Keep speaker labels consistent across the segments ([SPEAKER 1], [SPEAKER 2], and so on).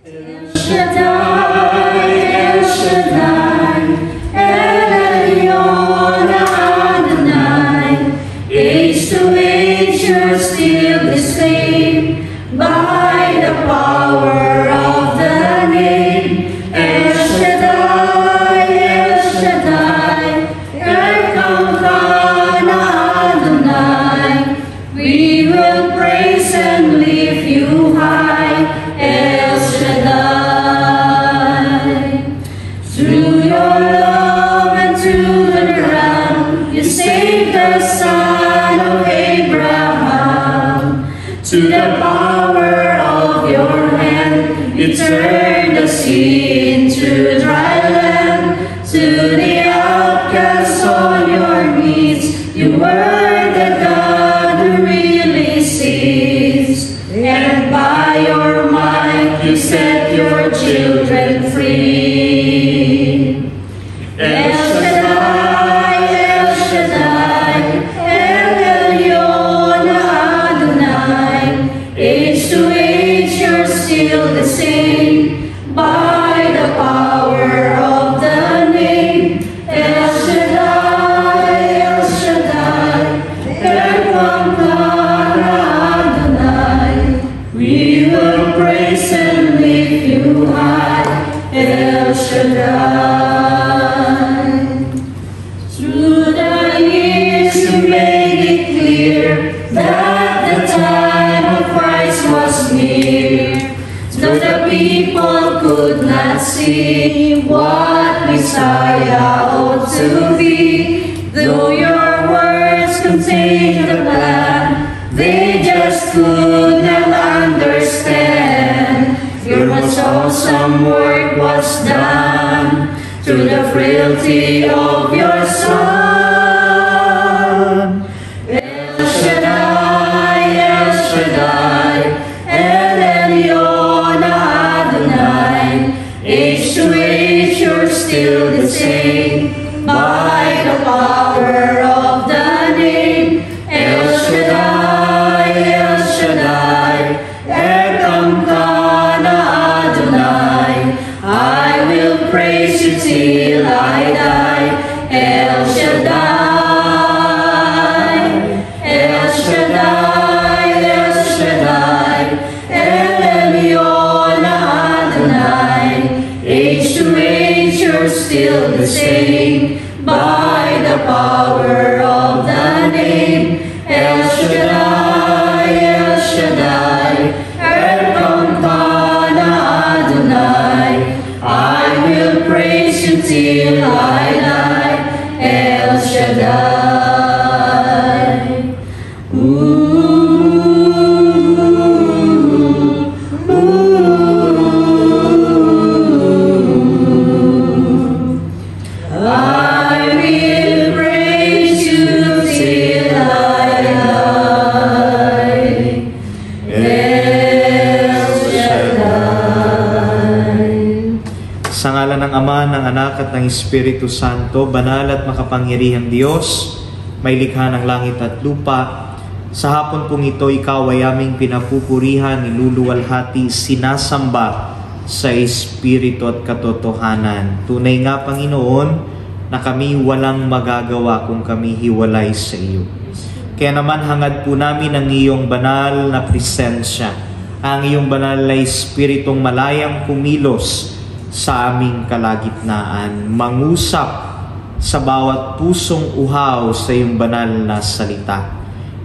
[SPEAKER 1] El Shaddai, El Shaddai, El Elyon Adonai, age to age you're still the same, by the power of the name. El Shaddai, El Shaddai, Elkanah Adonai, we will praise and lift you high, El Shaddai. Through your love and through the ground, you saved the son of Abraham. To the power of your hand, you turned the sea into dry land. To the outcasts on your knees, you were the God who really sees. And by your might, you set your children free. El Shaddai, El Shaddai, El Elyon Adonai, age to age you're still the same, by the power of the name. El Shaddai, El Shaddai, Elkanah Adonai, we will praise and lift you high, El Shaddai. Through the years you made it clear that the time of Christ was near. Though the people could not see what Messiah ought to be, though your words contained the plan, they just could not understand. Your most awesome work was done through the frailty of your Son. El Shaddai, El Shaddai, El Elyon Adonai, age to age you're still the same, by the power of the name. El Shaddai, El Shaddai, Elkanah Adonai, I will praise you till I die. El Shaddai, El Shaddai, El Shaddai, El Elyon Adonai, age to age you're still the same, by the power of the name. El Shaddai, El Shaddai, Elkanah Adonai, I will praise you till I die. El Shaddai. I will praise you till I die. El Shaddai.
[SPEAKER 2] Sa ngalan ng Ama, ng Anak at ng Espiritu Santo, banal at makapangyarihang Diyos, may likha ng langit at lupa, sa hapon pong ito, ikaw ay aming pinapupurihan, niluluwalhati, sinasamba sa Espiritu at katotohanan. Tunay nga, Panginoon, na kami walang magagawa kung kami hiwalay sa iyo. Kaya naman hangad po namin ang iyong banal na presensya, ang iyong banal na Espiritong malayang kumilos sa aming kalagitnaan, mangusap sa bawat pusong uhaw sa iyong banal na salita.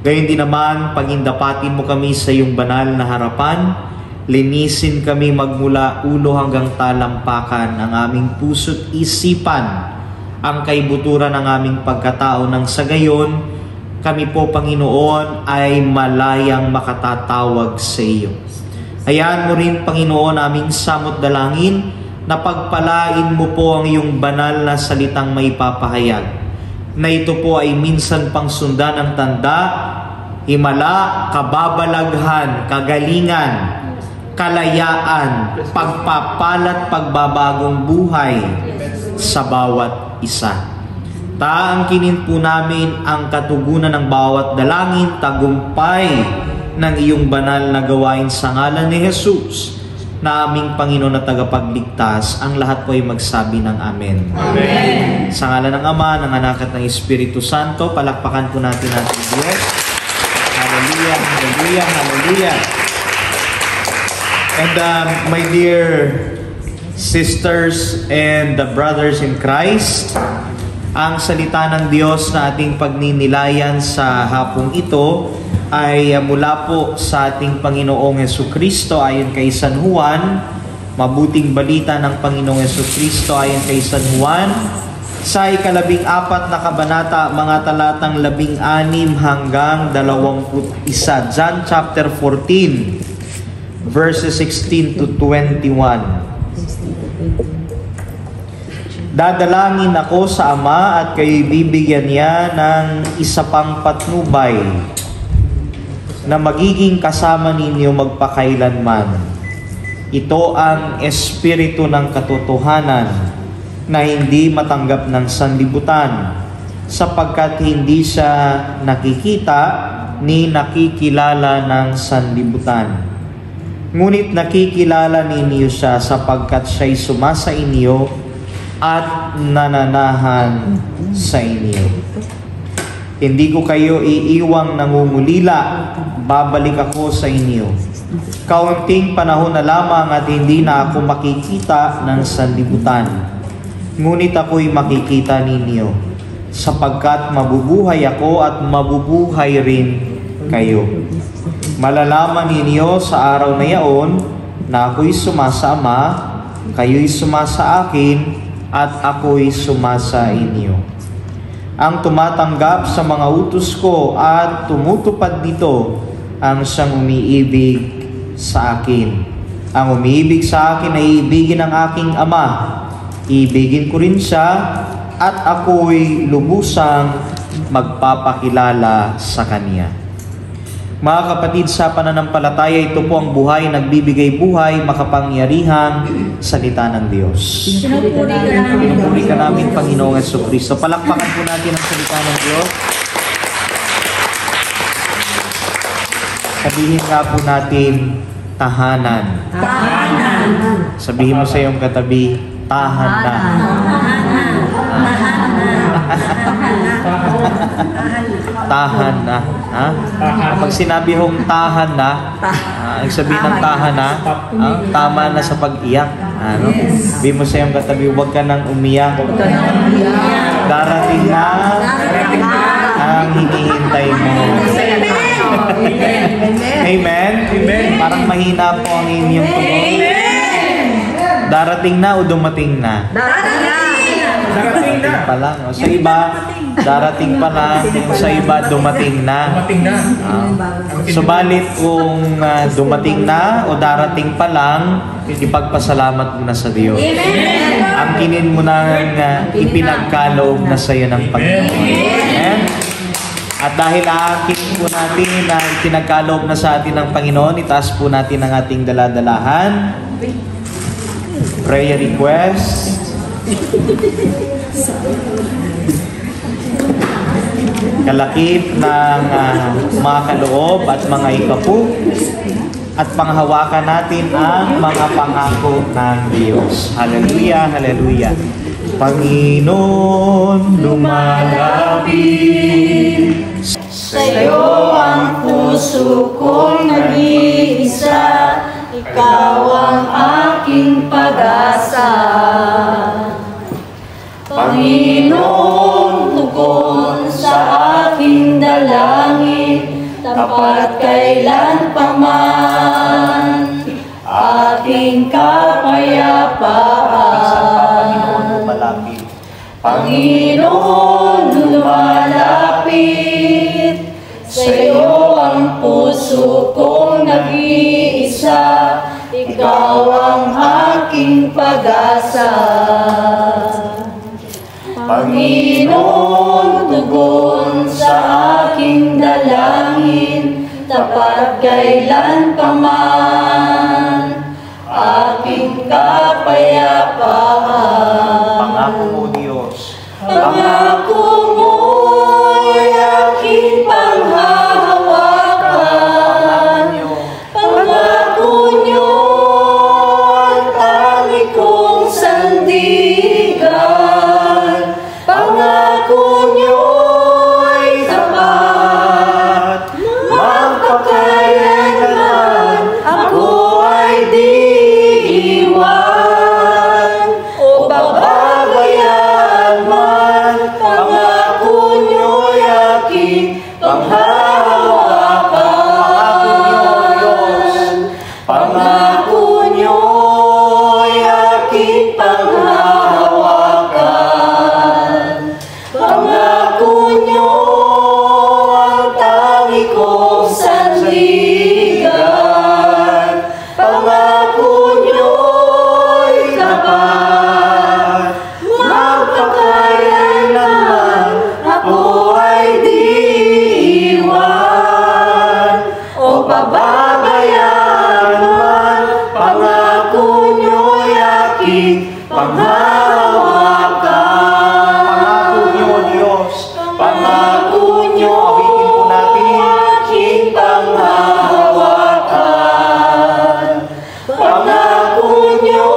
[SPEAKER 2] Gayon din naman, pagindapatin mo kami sa iyong banal na harapan, linisin kami magmula ulo hanggang talampakan ang aming puso't isipan, ang kaibuturan ng aming pagkatao, nang sa gayon, kami po, Panginoon, ay malayang makatatawag sa iyo. Hayaan mo rin, Panginoon, aming samot dalangin, na pagpalain mo po ang iyong banal na salitang maipapahayag, na ito po ay minsan pang sundan ng tanda, himala, kababalaghan, kagalingan, kalayaan, pagpapalat, pagbabagong buhay sa bawat isa. Taangkinin po namin ang katugunan ng bawat dalangin, tagumpay ng iyong banal na gawain sa ngalan ni Jesus. na aming Panginoon na tagapagligtas, ang lahat po ay magsabi ng Amen.
[SPEAKER 1] Amen.
[SPEAKER 2] Sa ngalan ng Ama, ng Anak at ng Espiritu Santo, palakpakan po natin ating Diyos. Hallelujah, hallelujah, hallelujah. And my dear sisters and brothers in Christ, ang salita ng Diyos na ating pagninilayan sa hapong ito ay mula po sa ating Panginoong Hesukristo ayon kay San Juan. Mabuting balita ng Panginoong Hesukristo ayon kay San Juan sa 14 na kabanata, mga talatang 16 hanggang 21. John chapter 14 verses 16 to 21. Dadalangin ako sa Ama at kayo'y bibigyan niya ng isa pang patnubay na magiging kasama ninyo magpakailanman. Ito ang Espiritu ng katotohanan na hindi matanggap ng sanlibutan, sapagkat hindi siya nakikita ni nakikilala ng sanlibutan. Ngunit nakikilala ninyo siya sapagkat siya'y sumasa inyo at nananahan sa inyo. Hindi ko kayo iiwang nangungulila, babalik ako sa inyo. Kaunting panahon na lamang at hindi na ako makikita ng sanlibutan. Ngunit ako'y makikita ninyo, sapagkat mabubuhay ako at mabubuhay rin kayo. Malalaman ninyo sa araw na yaon na ako'y sumasa Ama, kayo'y sumasa akin, at ako'y sumasa inyo. Ang tumatanggap sa mga utos ko at tumutupad nito ang siyang umiibig sa akin. Ang umiibig sa akin ay iibigin ng aking Ama. Iibigin ko rin siya at ako'y lubusang magpapakilala sa Kanya. Mga kapatid, sa pananampalataya, ito po ang buhay, nagbibigay buhay, makapangyarihang salita ng Diyos. Pinupuri ka namin, Panginoong Jesucristo. Palakpakan po natin ang salita ng Diyos. Sabihin nga po natin, tahanan.
[SPEAKER 1] Tahanan.
[SPEAKER 2] Sabihin mo sa iyong katabi, tahanan. Tahan na. Ha? Kapag sinabi hong tahan na, ang sabihin ng tahan na, tama na sa pag-iyak. Ano? Sabihin mo sa iyong katabi, huwag ka nang umiyak. Darating na ang hinihintay mo. Amen? Amen? Parang mahina po ang inyong tunog. Darating na o dumating na? Darating pa lang. O, sa iba, darating pa lang. Sa iba, dumating na. Subalit kung dumating na o darating pa lang, ipagpasalamat mo na sa Diyos. Ang kinin mo nang ipinagkaloob na sa iyo ng Panginoon. Amen? At dahil aakin po natin na ipinagkaloob na sa atin ng Panginoon, itaas po natin ang ating daladalahan. Prayer request. Kalakip ng mga kaloob at mga ikapu, at panghawakan natin ang mga pangako ng Diyos. Hallelujah, hallelujah. Panginoon, lumalapit
[SPEAKER 1] Sa'yo ang puso kong nag-iisa, ikaw ang aking pag-asa. Panginoon, tugon sa aking dalangin, tapat kailan pa man, aking kapayapaan. Panginoon, lumalapit, sa'yo ang puso kong nag-iisa, ikaw ang aking pag-asa. Panginoon, tugon sa aking dalangin, tapat kailan pa man, aking kapayapaan.
[SPEAKER 2] Pangako mo, Diyos.
[SPEAKER 1] Pangako mo'y aking panghahawakan. Pangako niyo panghahawakan.
[SPEAKER 2] Pangako niyo, O Diyos.
[SPEAKER 1] Pangako niyo,
[SPEAKER 2] Awitin po natin.
[SPEAKER 1] aking panghahawakan. Pangako niyo,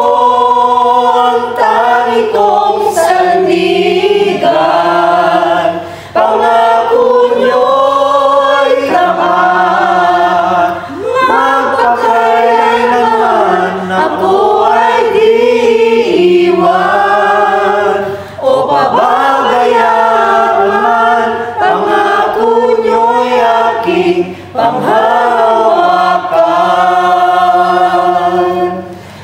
[SPEAKER 1] ang tangi kong sandigan. Pangako niyo ay tapat, magpakailanman ako ay di iiwan o pababayaan man. Pangako niyo'y aking panghahawakan.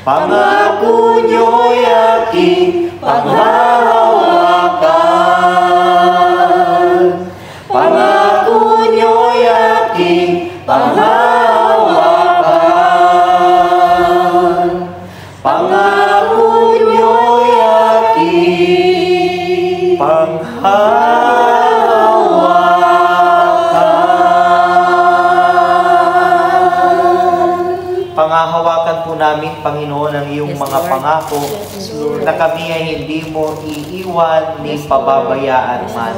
[SPEAKER 1] Pangako niyo'y aking panghahawakan. Pangako niyo'y aking panghahawakan. Pangako niyo'y aking panghahawakan.
[SPEAKER 2] Panghahawakan po namin, Panginoon, ang iyong mga pangako na kami ay hindi mo iiwan ni pababayaan man.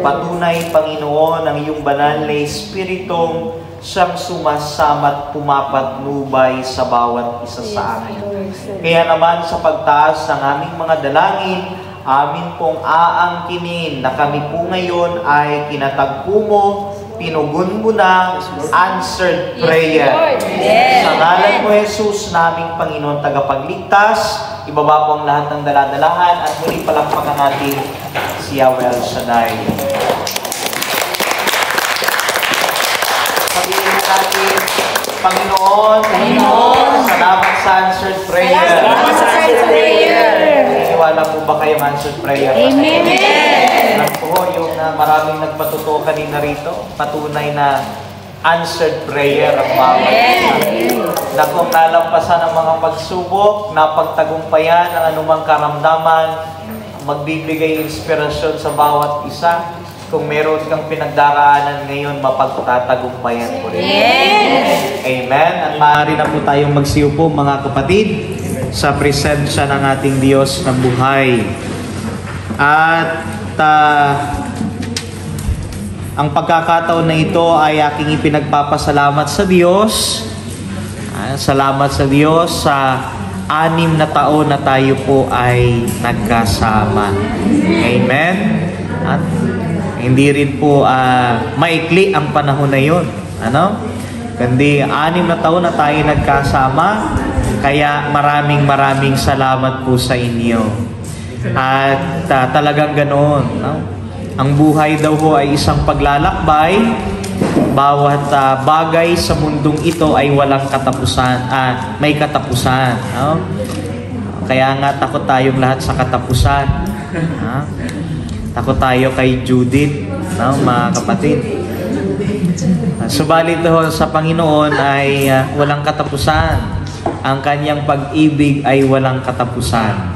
[SPEAKER 2] Patunay, Panginoon, ang iyong banal na Espiritong siyang sumasama at pumapatnubay sa bawat isa sa amin. Kaya naman sa pagtaas ng aming mga dalangin, amin pong aangkinin na kami po ngayon ay kinatagpo mo, pinugon mo na, answered prayer. Sa ngalan mo, Jesus, naming Panginoon tagapagligtas, ibaba po ang lahat ng daladalahan at muli palakpakan natin si Yahweh El Shaddai. Sabihin natin, Panginoon, salamat sa answered prayer. Naniniwala po ba kayo answered prayer?
[SPEAKER 3] Amen.
[SPEAKER 2] Alam po, yung maraming nagpatuto kanina rito, patunay na answered prayer ang bawat isa. Na kung nalampasan ang mga pagsubok, napagtagumpayan ang anumang karamdaman, magbibigay inspirasyon sa bawat isa. Kung meron kang pinagdaraanan ngayon, mapagtatagumpayan po rin. Amen. At maaari na po tayong magsiupo, mga kapatid, sa presensya ng ating Diyos na buhay. At ang pagkakataon na ito ay aking ipinagpapasalamat sa Diyos. Salamat sa Diyos sa 6 na taon na tayo po ay nagkasama. Amen. At hindi rin po maikli ang panahon na yun. Kundi 6 na taon na tayo nagkasama. Kaya maraming salamat po sa inyo. At talagang ganoon. Ang buhay daw ho ay isang paglalakbay. Bawat bagay sa mundong ito ay walang katapusan. May katapusan. Kaya nga takot tayong lahat sa katapusan. Takot tayo kay Judith, mga kapatid. Subalit ho sa Panginoon ay walang katapusan. Ang kanyang pag-ibig ay walang katapusan.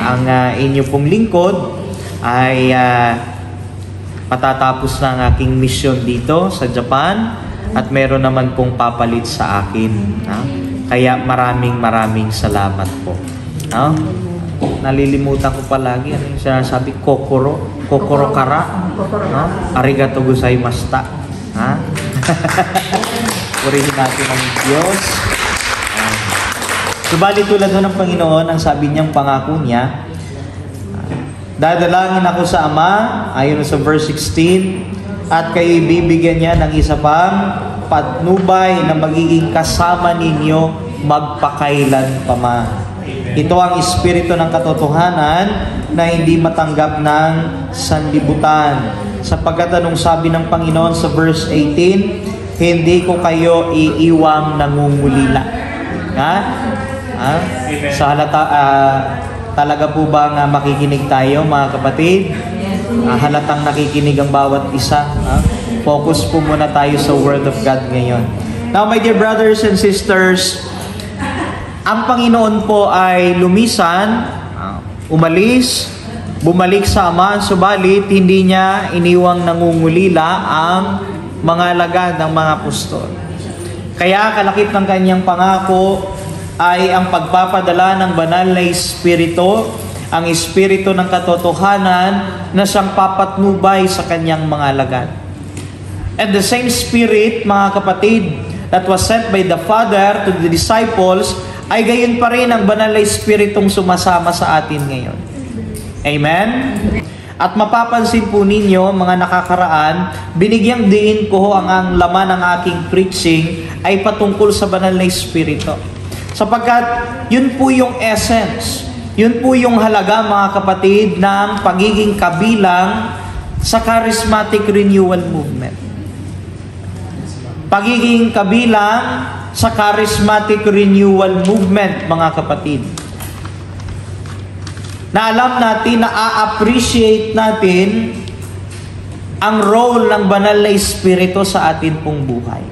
[SPEAKER 2] Ang inyo pong lingkod ay patatapos na ang aking mission dito sa Japan at meron naman pong papalit sa akin. Kaya maraming salamat po. Nalilimutan ko palagi ano yung sinasabi, kokoro kara, arigato gozaimashita. Purihin natin ang Diyos. Subalit tulad ng Panginoon, ang sabi niyang pangako niya, dadalangin ako sa Ama, ayon sa verse 16, at kayo ibibigyan niya ng isa pang patnubay na magiging kasama ninyo magpakailan pa man. Ito ang espiritu ng katotohanan na hindi matanggap ng sanlibutan. Sapagkat anong sabi ng Panginoon sa verse 18, hindi ko kayo iiwang nangungulila. Sa halata, talaga po ba makikinig tayo, mga kapatid? Halatang nakikinig ang bawat isa. Focus po muna tayo sa Word of God ngayon. Now, my dear brothers and sisters, ang Panginoon po ay lumisan, umalis, bumalik sa Ama, subalit hindi niya iniwang nangungulila ang mga alagad ng mga apostol. Kaya kalakip ng kanyang pangako, ay ang pagpapadala ng banal na Espiritu, ang Espiritu ng katotohanan na siyang papatnubay sa kanyang mga alagad. And the same Spirit, mga kapatid, that was sent by the Father to the disciples, ay gayon pa rin ang banal na Espiritong sumasama sa atin ngayon. Amen? At mapapansin po ninyo, mga nakakaraan, binigyang diin ko ang laman ng aking preaching ay patungkol sa banal na Espiritu. Sapagkat yun po yung essence, yun po yung halaga, mga kapatid, ng pagiging kabilang sa charismatic renewal movement. Pagiging kabilang sa charismatic renewal movement, mga kapatid. Na alam natin, na a-appreciate natin ang role ng banal na Espiritu sa atin pong buhay.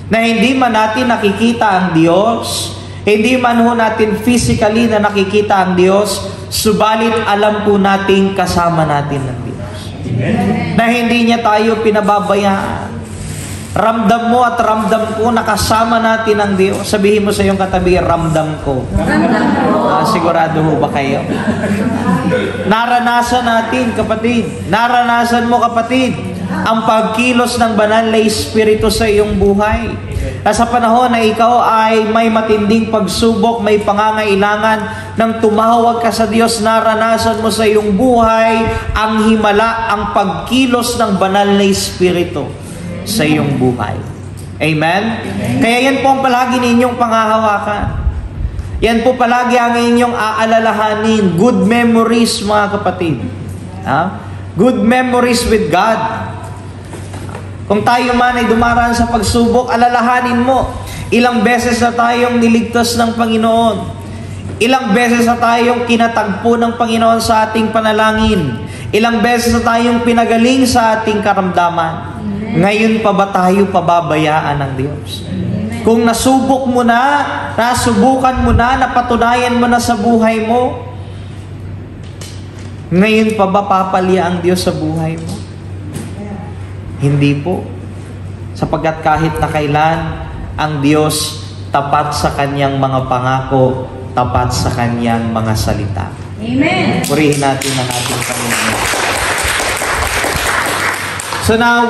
[SPEAKER 2] Na hindi man natin nakikita ang Diyos, hindi man ho natin physically na nakikita ang Diyos, subalit alam po natin kasama natin ng Diyos. Amen. Na hindi niya tayo pinababayaan. Ramdam mo at ramdam ko, nakasama natin ang Diyos. Sabihin mo sa iyong katabi, ramdam ko.
[SPEAKER 1] Ramdam ko.
[SPEAKER 2] Sigurado ho ba kayo? Naranasan natin, kapatid. Naranasan mo, kapatid, ang pagkilos ng banal na Espiritu sa iyong buhay. Sa panahon na ikaw ay may matinding pagsubok, may pangangailangan nang tumawag ka sa Diyos, naranasan mo sa iyong buhay ang himala, ang pagkilos ng banal na Espiritu sa iyong buhay. Amen? Kaya yan po ang palagi ninyong panghahawakan. Yan po palagi ang inyong aalalahanin. Good memories, mga kapatid. Good memories with God. Kung tayo man ay dumaraan sa pagsubok, alalahanin mo, ilang beses na tayong niligtas ng Panginoon. Ilang beses na tayong kinatagpo ng Panginoon sa ating panalangin. Ilang beses na tayong pinagaling sa ating karamdaman. Ngayon pa ba tayo pababayaan ng Diyos? Kung nasubok mo na, nasubukan mo na, napatunayan mo na sa buhay mo, ngayon pa ba papalya ang Diyos sa buhay mo? Hindi po. Sapagkat kahit na kailan, ang Diyos tapat sa Kanyang mga pangako, tapat sa Kanyang mga salita.
[SPEAKER 1] Amen.
[SPEAKER 2] Purihin natin ang ating Panginoon. So now,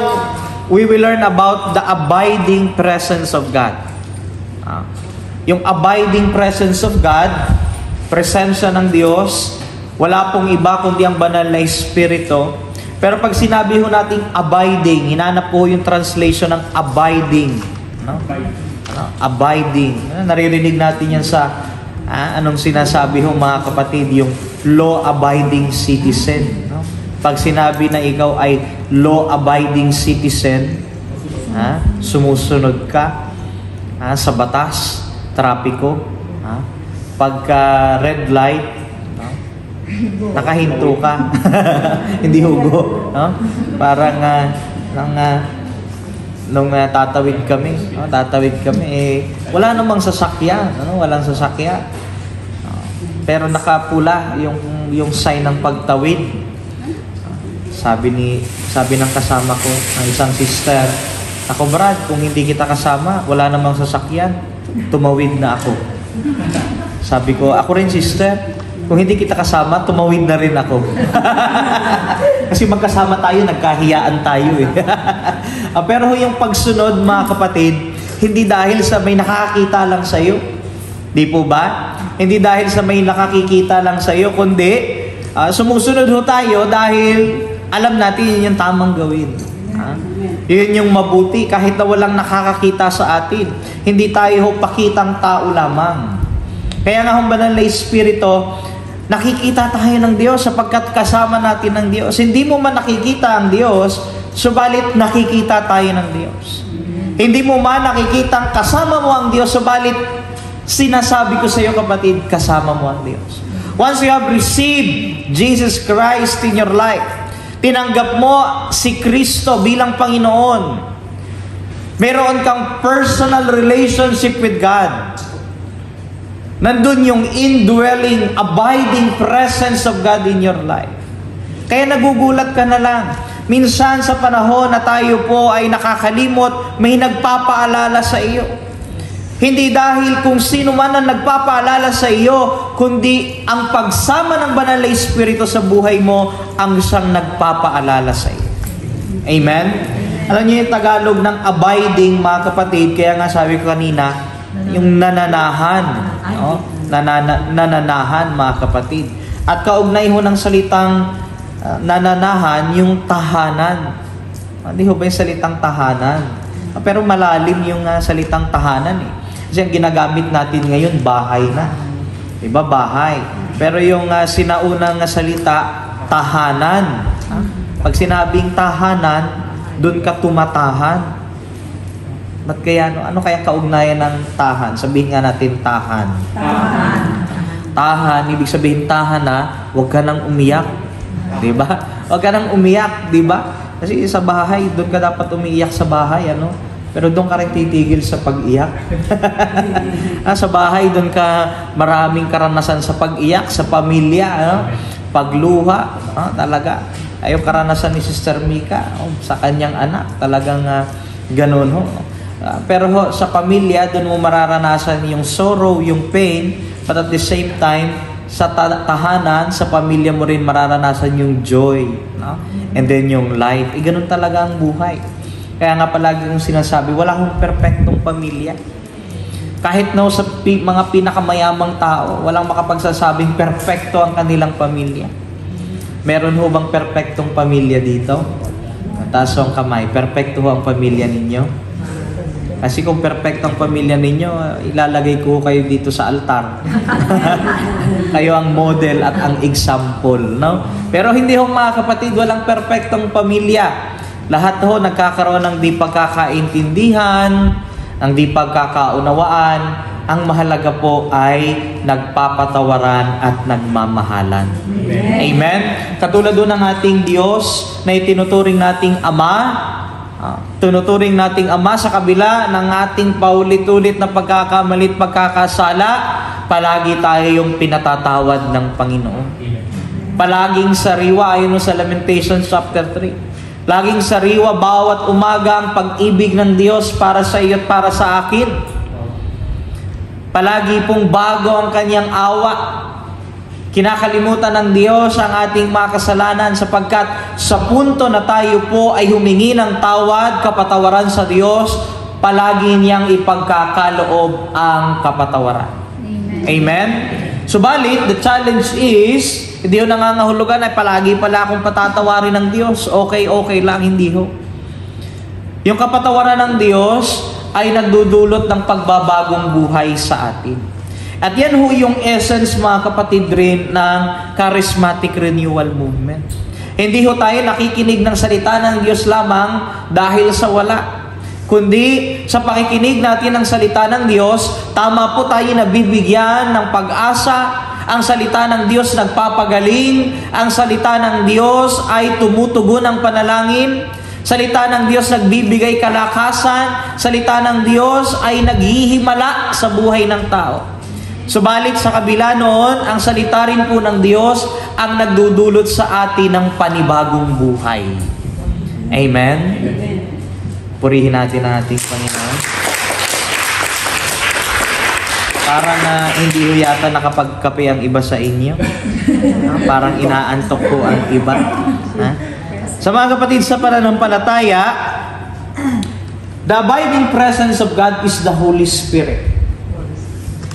[SPEAKER 2] we will learn about the abiding presence of God. Yung abiding presence of God, presensya ng Diyos, wala pong iba kundi ang banal na Espiritu. Pero pag sinabi ho natin abiding, hinanap po yung translation ng abiding. Abiding. Naririnig natin yan sa anong sinasabi ho, mga kapatid, yung law-abiding citizen. Pag sinabi na ikaw ay law-abiding citizen, sumusunod ka sa batas, trapiko, pagka red light, nakahinto ka. Hindi hugo. Parang nung tatawid kami, wala namang sasakyan. Walang sasakyan. Pero nakapula yung sign ng pagtawid. Sabi ng kasama ko, ng isang sister, ako Brad, kung hindi kita kasama, wala namang sasakyan, tumawid na ako. Sabi ko, ako rin sister, kung hindi kita kasama, tumawid na rin ako. Kasi magkasama tayo, nagkahiyaan tayo eh. Pero yung pagsunod, mga kapatid, hindi dahil sa may nakakakita lang sa'yo. Di po ba? Hindi dahil sa may nakakikita lang sa'yo, kundi sumusunod ho tayo dahil alam natin yun yung tamang gawin. Yun yung mabuti kahit na walang nakakakita sa atin. Hindi tayo ho pakitang tao lamang. Kaya nga ang banal na Espiritu, nakikita tayo ng Diyos sapagkat kasama natin ng Diyos. Hindi mo man nakikita ang Diyos, subalit nakikita tayo ng Diyos. Hindi mo man nakikita kasama mo ang Diyos, subalit sinasabi ko sa iyo, kapatid, kasama mo ang Diyos. Once you have received Jesus Christ in your life, tinanggap mo si Kristo bilang Panginoon, meron kang personal relationship with God. Nandun yung indwelling, abiding presence of God in your life. Kaya nagugulat ka na lang. Minsan sa panahon na tayo po ay nakakalimot, may nagpapaalala sa iyo. Hindi dahil kung sino man ang nagpapaalala sa iyo, kundi ang pagsama ng Banal na Espiritu sa buhay mo ang siyang nagpapaalala sa iyo. Amen? Alam niyo yung Tagalog ng abiding, mga kapatid, kaya nga sabi ko kanina, yung nananahan. No? Nananahan, mga kapatid. At kaugnay ho ng salitang nananahan, yung tahanan. Hindi ho ba yung salitang tahanan? Pero malalim yung salitang tahanan eh. Kasi ang ginagamit natin ngayon, bahay na. Diba? Bahay. Pero yung sinaunang salita, tahanan. Pag sinabing tahanan, doon ka tumatahan. Ba't kaya, ano kaya kaugnayan ng tahan? Sabihin nga natin tahan.
[SPEAKER 1] Tahan.
[SPEAKER 2] Tahan, ibig sabihin tahan na, huwag ka nang umiyak. Diba? Huwag ka nang umiyak, diba? Kasi sa bahay, doon ka dapat umiiyak sa bahay, ano? Pero doon ka rin titigil sa pag-iyak. Sa bahay, doon ka maraming karanasan sa pag-iyak, sa pamilya, ano? Pagluha, talaga. Ay, yung karanasan ni Sister Mika, sa kanyang anak, talagang ganun ho. Pero ho, sa pamilya, doon mo mararanasan yung sorrow, yung pain, but at the same time, sa tahanan, sa pamilya mo rin mararanasan yung joy, no? And then yung life. Ganun talaga ang buhay. Kaya nga palagi kong sinasabi, wala akong perfectong pamilya. Kahit na sa mga pinakamayamang tao, walang makapagsasabing perfecto ang kanilang pamilya. Meron ho bang perfectong pamilya dito? Taas ang kamay, perfecto ho ang pamilya ninyo? Kasi kung perfect ang pamilya ninyo, ilalagay ko kayo dito sa altar. Kayo ang model at ang example, no? Pero hindi ho mga kapatid, walang perfectong pamilya. Lahat ho nagkakaroon ng di pagkakaintindihan, ng di pagkakaunawaan. Ang mahalaga po ay nagpapatawaran at nagmamahalan. Amen? Amen? Katulad doon ng ating Diyos na itinuturing nating Ama, tunuturing nating Ama sa kabila ng ating paulit-ulit na pagkakamalit, pagkakasala, palagi tayo yung pinatatawad ng Panginoon. Palaging sariwa, ayon sa Lamentations chapter 3. Laging sariwa bawat umaga ang pag-ibig ng Diyos para sa iyo at para sa akin. Palagi pong bago ang kanyang awa. Kinakalimutan ng Diyos ang ating mga kasalanan sapagkat sa punto na tayo po ay humingi ng tawad, kapatawaran sa Diyos, palagi niyang ipagkakaloob ang kapatawaran. Amen? Amen? Subalit, the challenge is, hindi ho nangangahulugan ay palagi pala akong patatawarin ng Diyos. Okay lang, hindi ho. Yung kapatawaran ng Diyos ay nagdudulot ng pagbabagong buhay sa atin. At yan ho yung essence, mga kapatid, rin ng charismatic renewal movement. Hindi ho tayo nakikinig ng salita ng Diyos lamang dahil sa wala. Kundi sa pakikinig natin ng salita ng Diyos, tama po tayo nabibigyan ng pag-asa. Ang salita ng Diyos nagpapagaling. Ang salita ng Diyos ay tumutugon ng panalangin. Salita ng Diyos nagbibigay kalakasan. Salita ng Diyos ay naghihimala sa buhay ng tao. Subalit sa kabila noon, ang salita rin po ng Diyos ang nagdudulot sa atin ng panibagong buhay. Amen? Purihin natin ang ating Panginoon. Parang hindi ho yata nakapagkape ang iba sa inyo. Parang inaantok po ang iba. Sa mga kapatid sa pananampalataya, the abiding presence of God is the Holy Spirit.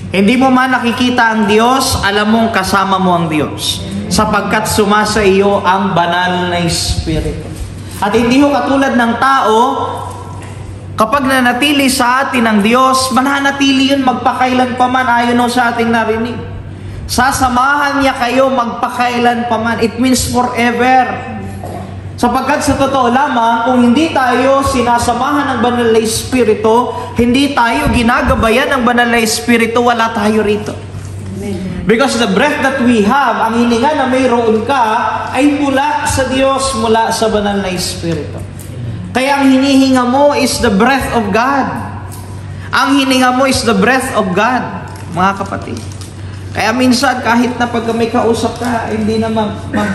[SPEAKER 2] Hindi mo man nakikita ang Diyos, alam mong kasama mo ang Diyos. Sapagkat sumasa iyo ang banal na Espiritu. At hindi ho katulad ng tao, kapag nanatili sa atin ang Diyos, mananatili yun magpakailan pa man, ayon ho sa ating narinig. Sasamahan niya kayo magpakailan pa man. It means forever. Sapagkat sa totoo lamang, kung hindi tayo sinasamahan ng Banal na Espiritu, hindi tayo ginagabayan ng Banal na Espiritu, wala tayo rito. Because the breath that we have, ang hininga na mayroon ka, ay mula sa Diyos, mula sa Banal na Espiritu. Kaya ang hinihinga mo is the breath of God. Ang hininga mo is the breath of God, mga kapatid. Kaya minsan, kahit na pag may kausap ka, hindi na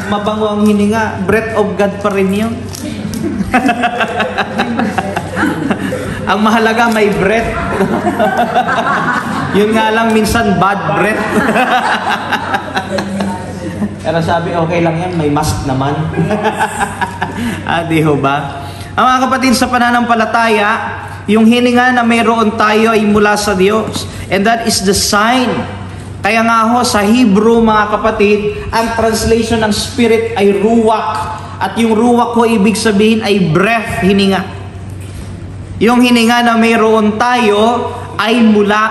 [SPEAKER 2] mabango ang hininga, breath of God pa rin yun. Ang mahalaga may breath. Yun nga lang minsan bad breath. Pero sabi, okay lang yan, may mask naman. Di ho ba? Ang mga kapatid, sa pananampalataya, yung hininga na mayroon tayo ay mula sa Diyos. And that is the sign. Kaya nga ho, sa Hebrew, mga kapatid, ang translation ng spirit ay ruwak. At yung ruwak ho, ibig sabihin ay breath, hininga. Yung hininga na mayroon tayo ay mula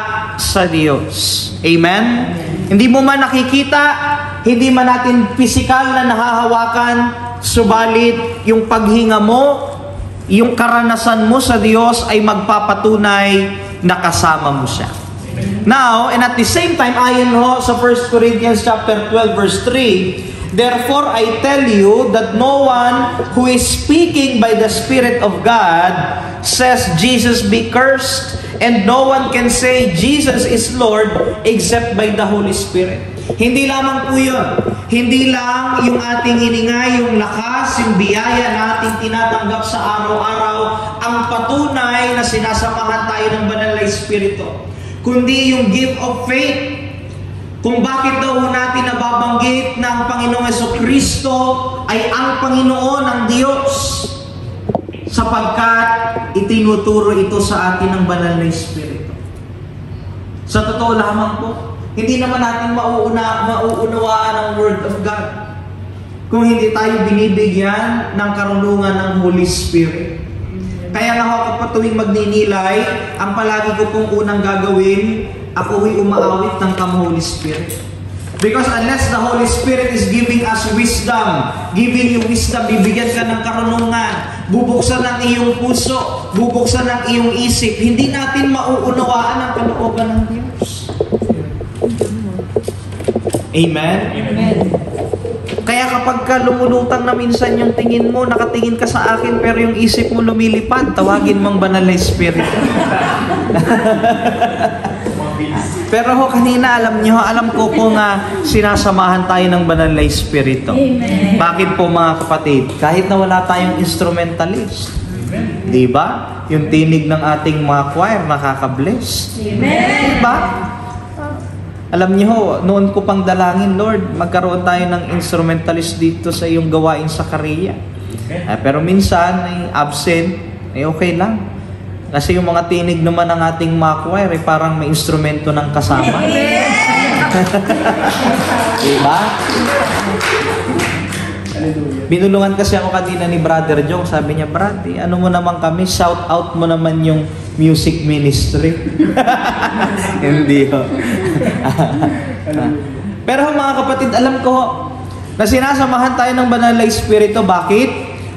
[SPEAKER 2] sa Diyos. Amen? Hindi mo man nakikita, hindi man natin physical na nahahawakan, subalit yung paghinga mo, yung karanasan mo sa Diyos ay magpapatunay na kasama mo siya. Now, and at the same time, ayon ho sa 1 Corinthians chapter 12 verse 3, therefore I tell you that no one who is speaking by the Spirit of God says Jesus be cursed, and no one can say Jesus is Lord except by the Holy Spirit. Hindi lamang po yun. Hindi lang yung ating hininga, yung lakas, yung biyaya na ating tinatanggap sa araw-araw ang patunay na sinasamahan tayo ng Banal na Espiritu, kundi yung gift of faith. Kung bakit daw natin nababanggit na ang Panginoong Jesucristo ay ang Panginoon ng Diyos, sapagkat itinuturo ito sa atin ng Banal na Espiritu. Sa totoo lamang po, hindi naman natin mauunawaan ang Word of God kung hindi tayo binibigyan ng karunungan ng Holy Spirit. Kaya nga ako kapag tuwing magninilay, ang palagi ko pong unang gagawin, ako'y umaawit ng Holy Spirit. Because unless the Holy Spirit is giving us wisdom, giving you wisdom, bibigyan ka ng karunungan, bubuksan ng iyong puso, bubuksan ng iyong isip, hindi natin mauunawaan ang kalooban ng Diyos. Amen?
[SPEAKER 1] Amen.
[SPEAKER 2] Kaya kapag ka lumulutang na minsan yung tingin mo, nakatingin ka sa akin, pero yung isip mo lumilipad, tawagin mong Banal na Espiritu. Pero ho, kanina alam ko po nga sinasamahan tayo ng Banal na Espiritu.
[SPEAKER 1] Amen.
[SPEAKER 2] Bakit po mga kapatid? Kahit na wala tayong instrumentalist. Di ba? Yung tinig ng ating mga choir nakaka-bless.
[SPEAKER 1] Amen.
[SPEAKER 2] Di ba? Alam niyo ho, noon ko pang dalangin, Lord, magkaroon tayo ng instrumentalist dito sa iyong gawain sa Korea. Pero minsan, ay absent, ay okay lang. Kasi yung mga tinig naman ng ating mga choir, ay parang may instrumento ng kasama. Diba? Binulungan kasi ako kanina ni Brother Joe. Sabi niya, Brad, ano mo naman kami, shout out mo naman yung music ministry. Hindi ho. Pero mga kapatid, alam ko na sinasamahan tayo ng Banal na Espiritu. Bakit?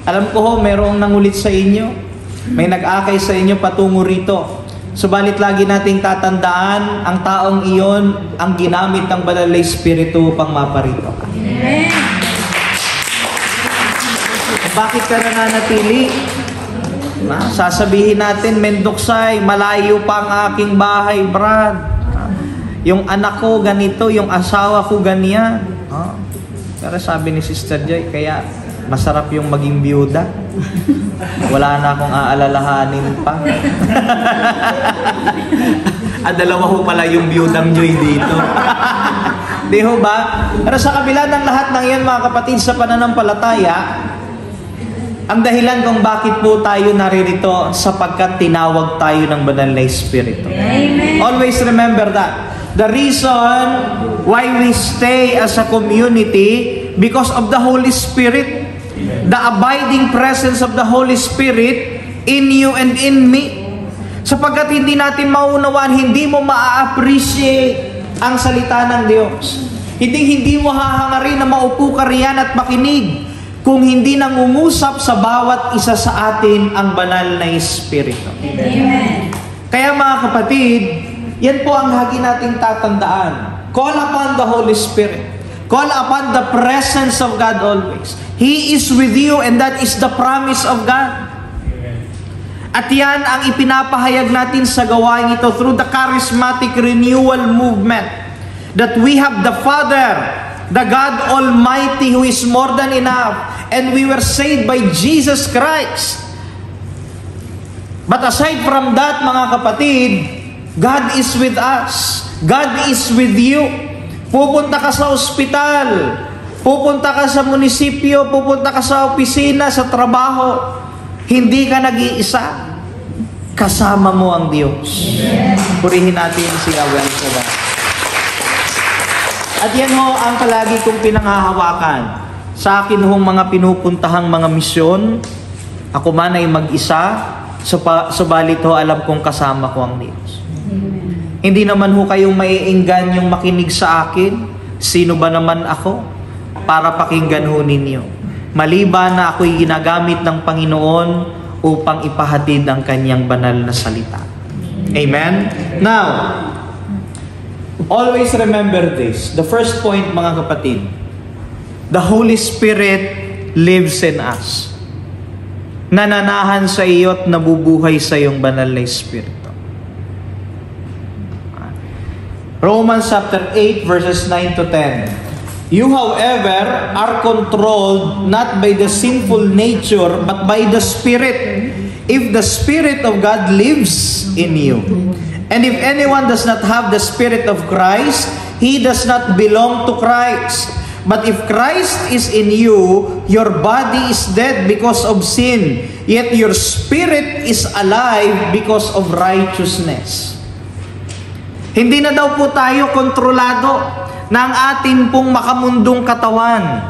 [SPEAKER 2] Alam ko ho, merong nangulit sa inyo. May nag-akay sa inyo patungo rito. Subalit lagi nating tatandaan, ang taong iyon ang ginamit ng Banal na Espiritu upang maparito ka.
[SPEAKER 1] Amen.
[SPEAKER 2] Bakit ka nananatili? Sasabihin natin, Mendoksay, malayo pa ang aking bahay, Brad. Yung anak ko ganito, yung asawa ko ganyan. Pero sabi ni Sister Joy, kaya masarap yung maging biyuda. Wala na akong aalalahanin pa. Dalawa ho pala yung biyudang Joy dito. Di ho ba? Pero sa kabila ng lahat ng yan, mga kapatid, sa pananampalataya, ang dahilan kung bakit po tayo naririto sapagkat tinawag tayo ng Banal na Espiritu.
[SPEAKER 1] Amen.
[SPEAKER 2] Always remember that. The reason why we stay as a community because of the Holy Spirit. The abiding presence of the Holy Spirit in you and in me. Sapagkat hindi natin maunawaan, hindi mo maa-appreciate ang salita ng Diyos. Hindi mo hahangarin na maupo ka riyan at makinig kung hindi nangungusap sa bawat isa sa atin ang Banal na Espiritu.
[SPEAKER 1] Amen.
[SPEAKER 2] Kaya mga kapatid, yan po ang lagi nating tatandaan. Call upon the Holy Spirit. Call upon the presence of God always. He is with you and that is the promise of God. At yan ang ipinapahayag natin sa gawain ito through the charismatic renewal movement. That we have the Father, the God Almighty who is more than enough, and we were saved by Jesus Christ. But aside from that, mga kapatid, God is with us. God is with you. Pupunta ka sa ospital, pupunta ka sa munisipyo, pupunta ka sa opisina, sa trabaho, hindi ka nag-iisa. Kasama mo ang Diyos. Purihin natin si Yahweh sa God. At yan ho ang palagi kong pinanghahawakan. Sa akin hong mga pinupuntahang mga misyon, ako man ay mag-isa, subalit ho alam kong kasama ko ang Diyos. Hindi naman ho kayong maiinggan yung makinig sa akin. Sino ba naman ako para pakinggan ho ninyo? Maliban na ako'y ginagamit ng Panginoon upang ipahatid ang kanyang banal na salita. Amen? Now, always remember this. The first point, mga kapatid, the Holy Spirit lives in us. Nananahan sa iyo at nabubuhay sa iyong banal na Espiritu. Romans chapter 8 verses 9 to 10. You, however, are controlled not by the sinful nature, but by the Spirit, if the Spirit of God lives in you. And if anyone does not have the Spirit of Christ, he does not belong to Christ. But if Christ is in you, your body is dead because of sin, yet your spirit is alive because of righteousness. Hindi na daw po tayo kontrolado ng ating pong makamundong katawan,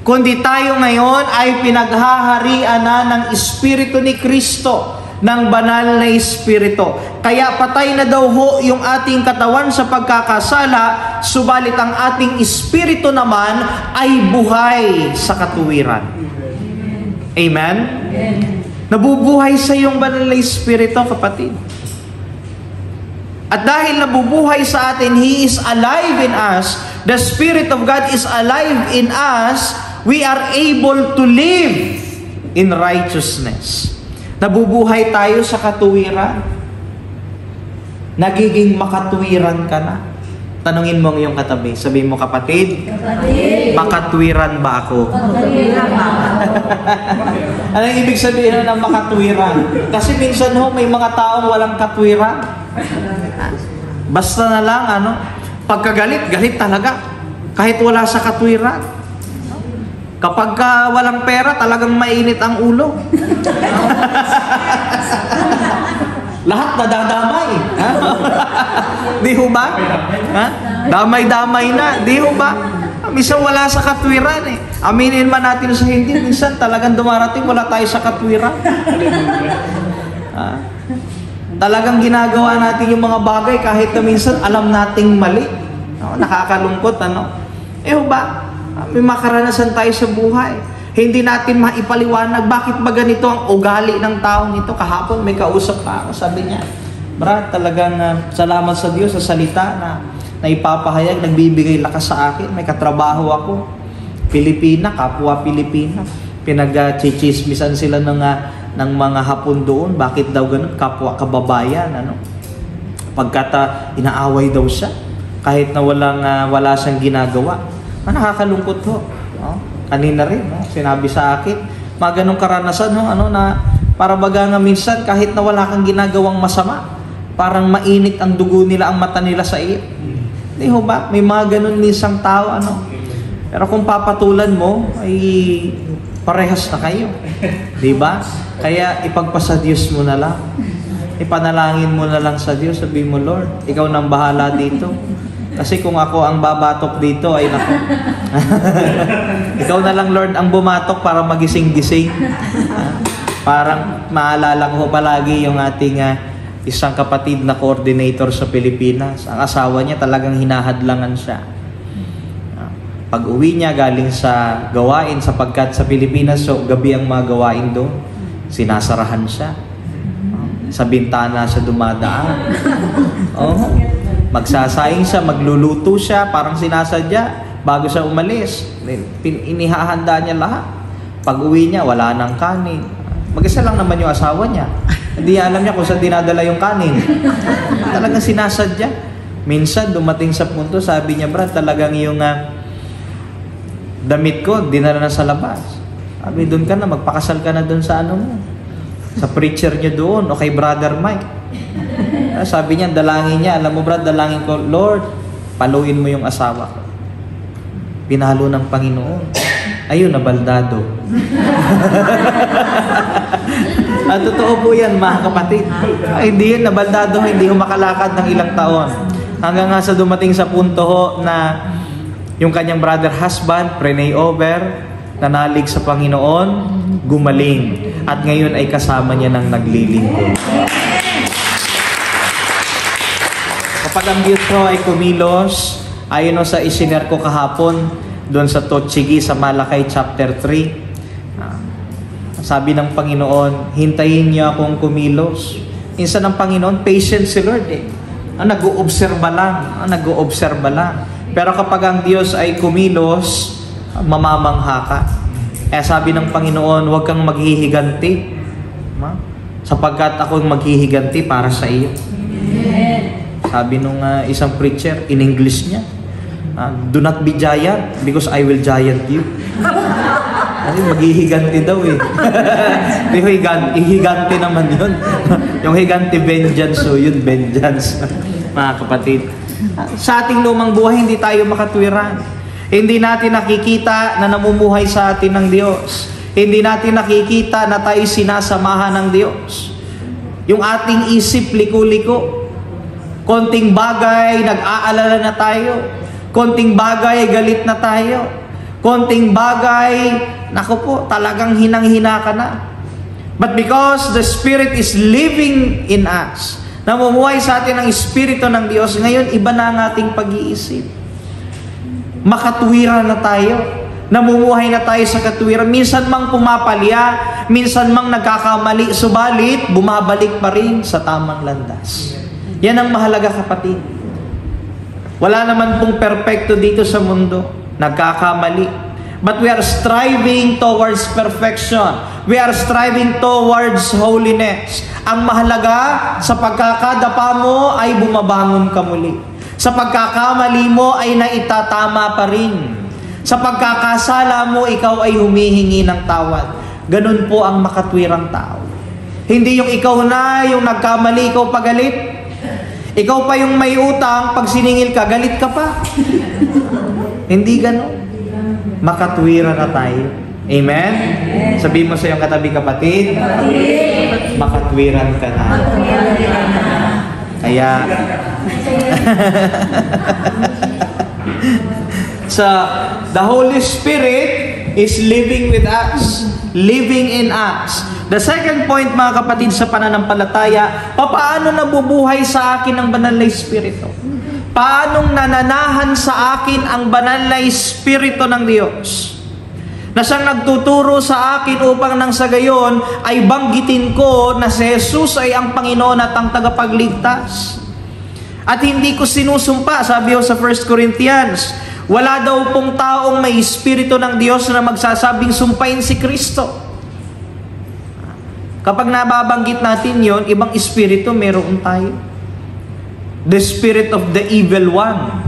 [SPEAKER 2] kundi tayo ngayon ay pinaghaharian na ng Espiritu ni Kristo, ng banal na Espiritu. Kaya patay na daw ho yung ating katawan sa pagkakasala, subalit ang ating Espiritu naman ay buhay sa katuwiran. Amen? Nabubuhay sa iyong banal na Espiritu, kapatid. At dahil nabubuhay sa atin, He is alive in us, the Spirit of God is alive in us, we are able to live in righteousness. Nabubuhay tayo sa katuwiran. Nagiging makatuwiran ka na. Tanungin mo ang iyong katabi. Sabihin mo, kapatid, makatuwiran ba ako? Ano yung ibig sabihin ng makatuwiran? Kasi minsan ho, may mga taong walang katwiran. Basta na lang, pagkagalit, galit talaga. Kahit wala sa katwiran. Kapag walang pera, talagang mainit ang ulo. Lahat nadadamay. Di ho ba? Damay-damay na. Di ho ba? Minsan wala sa katwiran eh. Aminin man natin sa hindi, minsan talagang dumarating wala tayo sa katwiran. Talagang ginagawa natin yung mga bagay kahit na minsan alam nating mali. Nakakalungkot, Eh ho ba? May makaranasan tayo sa buhay. Hindi natin maipaliwanag bakit ba ganito ang ugali ng taong ito. Kahapon may kausap pa ako, sabi niya, Brad, talagang salamat sa Diyos sa salita na ipapahayag, nagbibigay lakas sa akin. May katrabaho ako, Pilipina, kapwa Pilipina. Pinag-chichismisan sila ng mga Hapon doon. Bakit daw ganun? Kapwa kababayan, Pagkat inaaway daw siya kahit na wala siyang ginagawa. Nakakalungkot ho. Kanina rin, sinabi sa akin, mga ganong karanasan, na para baga nga minsan, kahit na wala kang ginagawang masama, parang mainit ang dugo nila, ang mata nila sa iyo. Di ho ba? May mga ganon minsang tao, Pero kung papatulan mo, ay parehas na kayo. Di ba? Kaya ipagpasa Diyos mo na lang. Ipanalangin mo na lang sa Diyos, sabihin mo, Lord, ikaw nang bahala dito. Kasi kung ako ang babatok dito, ay naku. Ikaw na lang, Lord, ang bumatok para magising-gising. Parang maalala ko palagi yung ating isang kapatid na coordinator sa Pilipinas. Ang asawa niya talagang hinahadlangan siya. Pag uwi niya galing sa gawain, sapagkat sa Pilipinas, so gabi ang mga gawain doon, sinasarahan siya. Sa bintana siya dumadaan. Magsasayang siya, magluluto siya, parang sinasadya, bago siya umalis. Inihahanda niya lahat. Pag uwi niya, wala nang kanin. Mag-isa lang naman yung asawa niya. Hindi alam niya kung saan dinadala yung kanin. Talagang sinasadya. Minsan, dumating sa punto, sabi niya, Brad, talagang yung damit ko, dinala na sa labas. Sabi, doon ka na, magpakasal ka na doon sa mo. Sa preacher nyo doon, o kay Brother Mike. Sabi niya, dalangin niya, alam mo brad, dalangin ko, Lord, paluin mo yung asawa ko. Pinalo ng Panginoon. Ayun, nabaldado. Totoo po yan, mga kapatid. Hindi yan, nabaldado, hindi ho makalakad ng ilang taon. Hanggang nga sa dumating sa punto ho na yung kanyang brother husband, prenay over, nanalig sa Panginoon, gumaling. At ngayon ay kasama niya ng naglilingkod. Kapag ang Diyos ko ay kumilos, ayon sa isinare ko kahapon, doon sa Tochigi sa Malakay chapter 3, sabi ng Panginoon, hintayin niyo akong kumilos. Minsan ng Panginoon, patient si Lord eh. Nag-uobserba lang. Pero kapag ang Diyos ay kumilos, mamamangha ka. Sabi ng Panginoon, huwag kang maghihiganti. Sapagkat ako'ng maghihiganti para sa iyo. Sabi nung isang preacher, in English niya, do not be giant because I will giant you. Kasi maghihiganti daw eh. Higanti naman yun. Yung higanti vengeance, so yun vengeance. Mga kapatid. Sa ating lumang buhay, hindi tayo makatwiran. Hindi natin nakikita na namumuhay sa atin ng Diyos. Hindi natin nakikita na tayo sinasamahan ng Diyos. Yung ating isip liko-liko. Konting bagay, nag-aalala na tayo. Konting bagay, galit na tayo. Konting bagay, naku po, talagang hinang-hina ka na. But because the Spirit is living in us, namumuhay sa atin ang Espiritu ng Diyos, ngayon iba na ang ating pag-iisip. Makatwiran na tayo. Namumuhay na tayo sa katwiran. Minsan mang pumapalya, minsan mang nagkakamali, subalit bumabalik pa rin sa tamang landas. Yan ang mahalaga, kapatid. Wala naman pong perpekto dito sa mundo. Nagkakamali. But we are striving towards perfection. We are striving towards holiness. Ang mahalaga, sa pagkakadapa mo ay bumabangon ka muli. Sa pagkakamali mo ay naitatama pa rin. Sa pagkakasala mo, ikaw ay humihingi ng tawad. Ganun po ang makatwirang tao. Hindi yung ikaw na, yung nagkamali, ikaw pagalit. Ikaw pa yung may utang, pag siningil ka, galit ka pa. Hindi ganun. Makatwiran na tayo. Amen? Sabihin mo sa iyong katabi, kapatid, makatwiran ka na. Kaya, the Holy Spirit is living with us, living in us. The second point, mga kapatid, sa pananampalataya, paano nabubuhay sa akin ang banal na Espiritu? Paanong nananahan sa akin ang banal na Espiritu ng Diyos? Na siyang nagtuturo sa akin upang nang sa gayon ay banggitin ko na si Jesus ay ang Panginoon at ang tagapagligtas. At hindi ko sinusumpa, sabi ko sa 1 Corinthians, wala daw pong taong may Espiritu ng Diyos na magsasabing sumpain si Kristo. Kapag nababanggit natin yon, ibang espiritu meron tayo. The spirit of the evil one.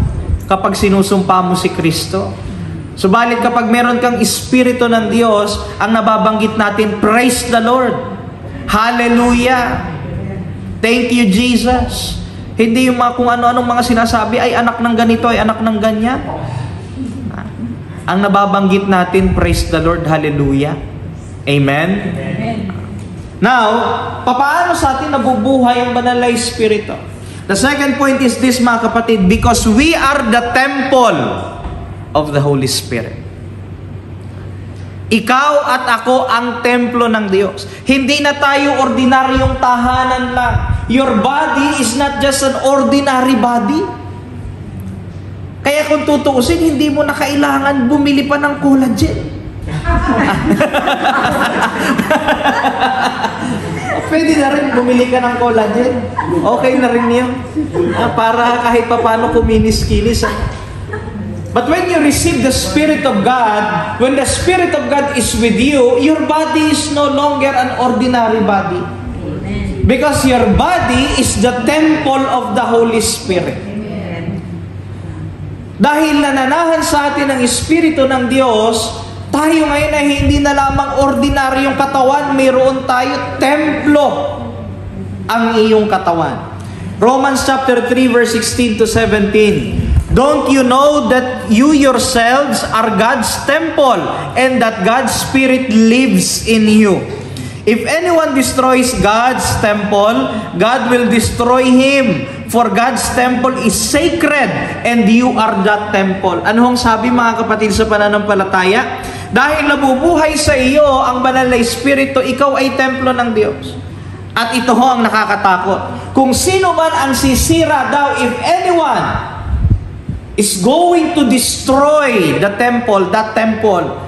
[SPEAKER 2] Kapag sinusumpa mo si Kristo. Subalit kapag meron kang espiritu ng Diyos, ang nababanggit natin, praise the Lord. Hallelujah. Thank you, Jesus. Hindi yung kung ano-anong mga sinasabi, ay anak ng ganito, ay anak ng ganyan. Ang nababanggit natin, praise the Lord, hallelujah. Amen? Amen. Now, paano sa atin nabubuhay ang banal na Espiritu? The second point is this, mga kapatid, because we are the temple of the Holy Spirit. Ikaw at ako ang templo ng Diyos. Hindi na tayo ordinaryong tahanan lang. Your body is not just an ordinary body. Kaya kung tutuusin, hindi mo na kailangan bumili pa ng collagen. Pwede na rin bumili ka ng collagen. Okay na rin yun. Para kahit papano kuminis-kinis. But when you receive the Spirit of God, when the Spirit of God is with you, your body is no longer an ordinary body. Because your body is the temple of the Holy Spirit. Dahil nananahan sa atin ang Espiritu ng Diyos, Tayo ngayon ay hindi na lamang ordinaryong katawan, mayroon tayo templo ang iyong katawan. Romans chapter 3 verse 16 to 17. Don't you know that you yourselves are God's temple and that God's Spirit lives in you? If anyone destroys God's temple, God will destroy him. For God's temple is sacred and you are that temple. Ano hong sabi mga kapatid sa pananampalataya? Dahil nabubuhay sa iyo ang banal na Espiritu, ikaw ay templo ng Diyos. At ito ho ang nakakatakot. Kung sino man ang sisira daw, if anyone is going to destroy the temple, that temple,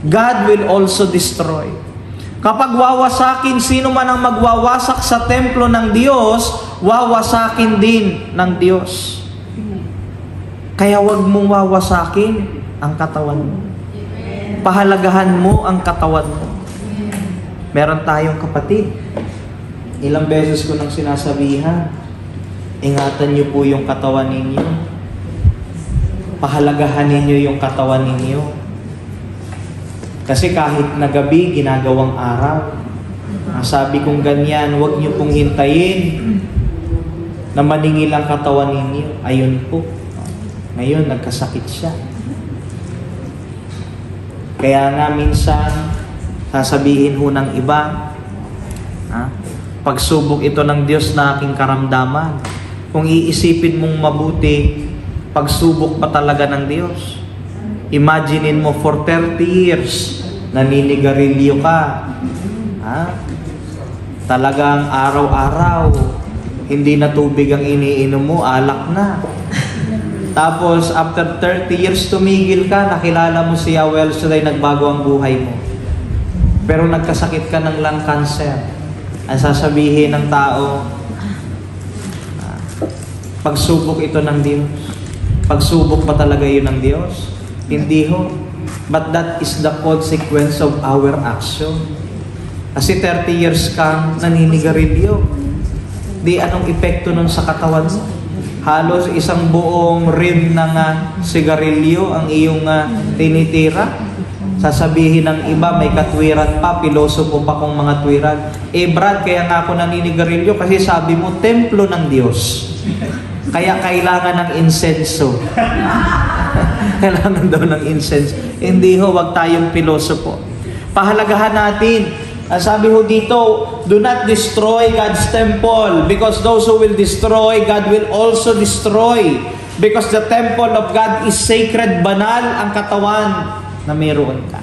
[SPEAKER 2] God will also destroy. Kapag wawasakin, sino man ang magwawasak sa templo ng Diyos, wawasakin din ng Diyos. Kaya wag mong wawasakin ang katawan mo. Pahalagahan mo ang katawan mo. Meron tayong kapatid. Ilang beses ko nang sinasabihan, ingatan niyo po yung katawan ninyo. Pahalagahan ninyo yung katawan ninyo. Kasi kahit na gabi, ginagawang araw. Ang sabi kong ganyan, huwag niyo pong hintayin na maningil ang katawan ninyo. Ayun po. Ngayon, nagkasakit siya. Kaya nga minsan, sasabihin ho ng iba, pagsubok ito ng Diyos na aking karamdaman. Kung iisipin mong mabuti, pagsubok pa talaga ng Diyos. Imaginein mo for 30 years, naninigarilyo ka. Talagang araw-araw, hindi na tubig ang iniinom mo, alak na. Tapos, after 30 years, tumigil ka, nakilala mo si Yahweh El Shaddai, nagbago ang buhay mo. Pero nagkasakit ka ng lung cancer. Ang sasabihin ng tao, pagsubok ito ng Diyos. Pagsubok pa talaga yun ng Diyos? Hindi ho. But that is the consequence of our action. Kasi 30 years kang naninigarilyo. Di anong epekto nun sa katawan mo? Halos isang buong rim ng sigarilyo ang iyong tinitira. Sasabihin ng iba, may katwiran pa, pilosopo pa kung mga twiran. Brad, kaya nga ako naninigarilyo kasi sabi mo, templo ng Diyos. Kaya kailangan ng insenso. Kailangan daw ng incense. Hindi ho, wag tayong pilosopo. Pahalagahan natin. Sabi ho dito, do not destroy God's temple because those who will destroy, God will also destroy. Because the temple of God is sacred, banal ang katawan na mayroon ka.